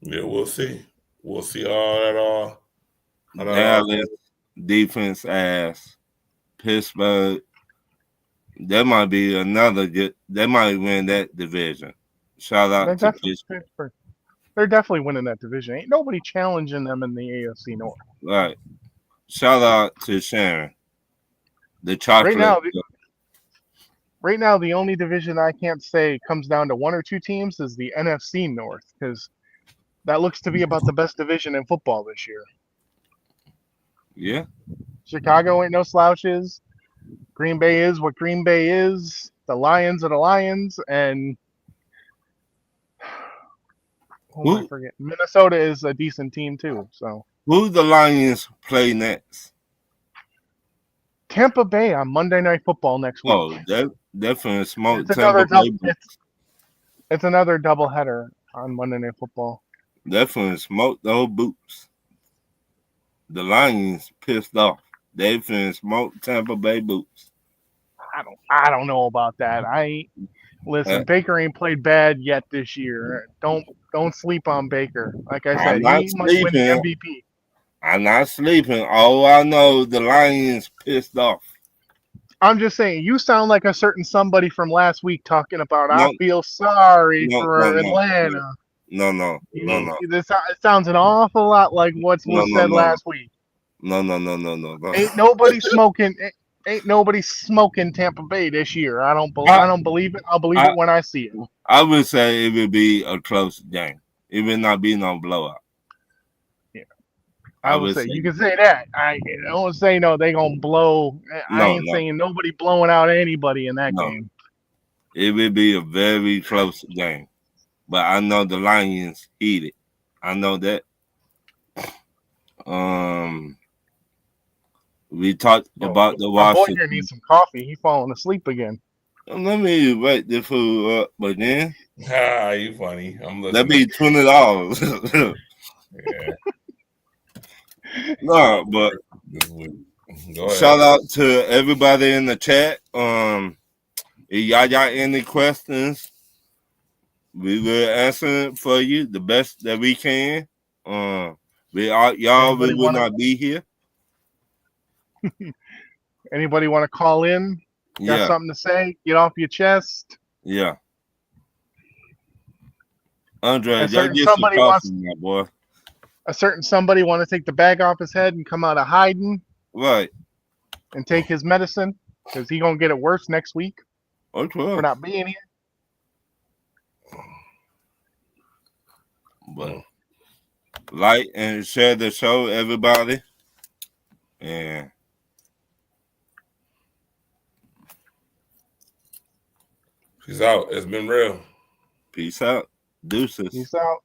Yeah, we'll see. We'll see all that. Dallas, defense ass. Pittsburgh. That might be another good. They might win that division. Shout out to Pittsburgh. They're definitely winning that division. Ain't nobody challenging them in the AFC North. Right. Shout out to Sharon. The chocolate. Right now, the only division I can't say comes down to one or two teams is the NFC North, because that looks to be about the best division in football this year. Yeah. Chicago ain't no slouches. Green Bay is what Green Bay is. The Lions are the Lions, and I forget. Minnesota is a decent team too. So who the Lions play next? Tampa Bay on Monday Night Football next week. Oh, definitely smoke. It's another doubleheader on Monday Night Football. Definitely smoke those boots. The Lions pissed off. They finna smoke Tampa Bay boots. I don't know about that. Listen, Baker ain't played bad yet this year. Don't sleep on Baker. Like I said, he might win the MVP. I'm not sleeping. All I know, the Lions pissed off. I'm just saying, you sound like a certain somebody from last week talking about, I feel sorry for Atlanta. No. It sounds an awful lot like what was said last week. No. Ain't nobody smoking Tampa Bay this year. I don't believe it. I'll believe it when I see it. I would say it would be a close game. It would not be no blowout. Yeah, I would say you can say that. I don't say no. They gonna blow. I ain't saying nobody blowing out anybody in that game. It would be a very close game, but I know the Lions heated. I know that. We talked about the Washington. My boy here needs some coffee. He's falling asleep again. Let me wake the food up again. You funny. I'm listening. That'd be $20. Yeah. No, but this week. Go ahead. Shout out to everybody in the chat. If y'all got any questions, we will answer it for you the best that we can. Y'all Anybody will not be here. Anybody want to call in? Got something to say? Get off your chest. Yeah. Andre, A certain get somebody some wants. coffee, my boy. A certain somebody want to take the bag off his head and come out of hiding. Right. And take his medicine because he gonna get it worse next week Okay. for not being here. But like and share the show, everybody. And peace out. It's been real. Peace out. Deuces. Peace out.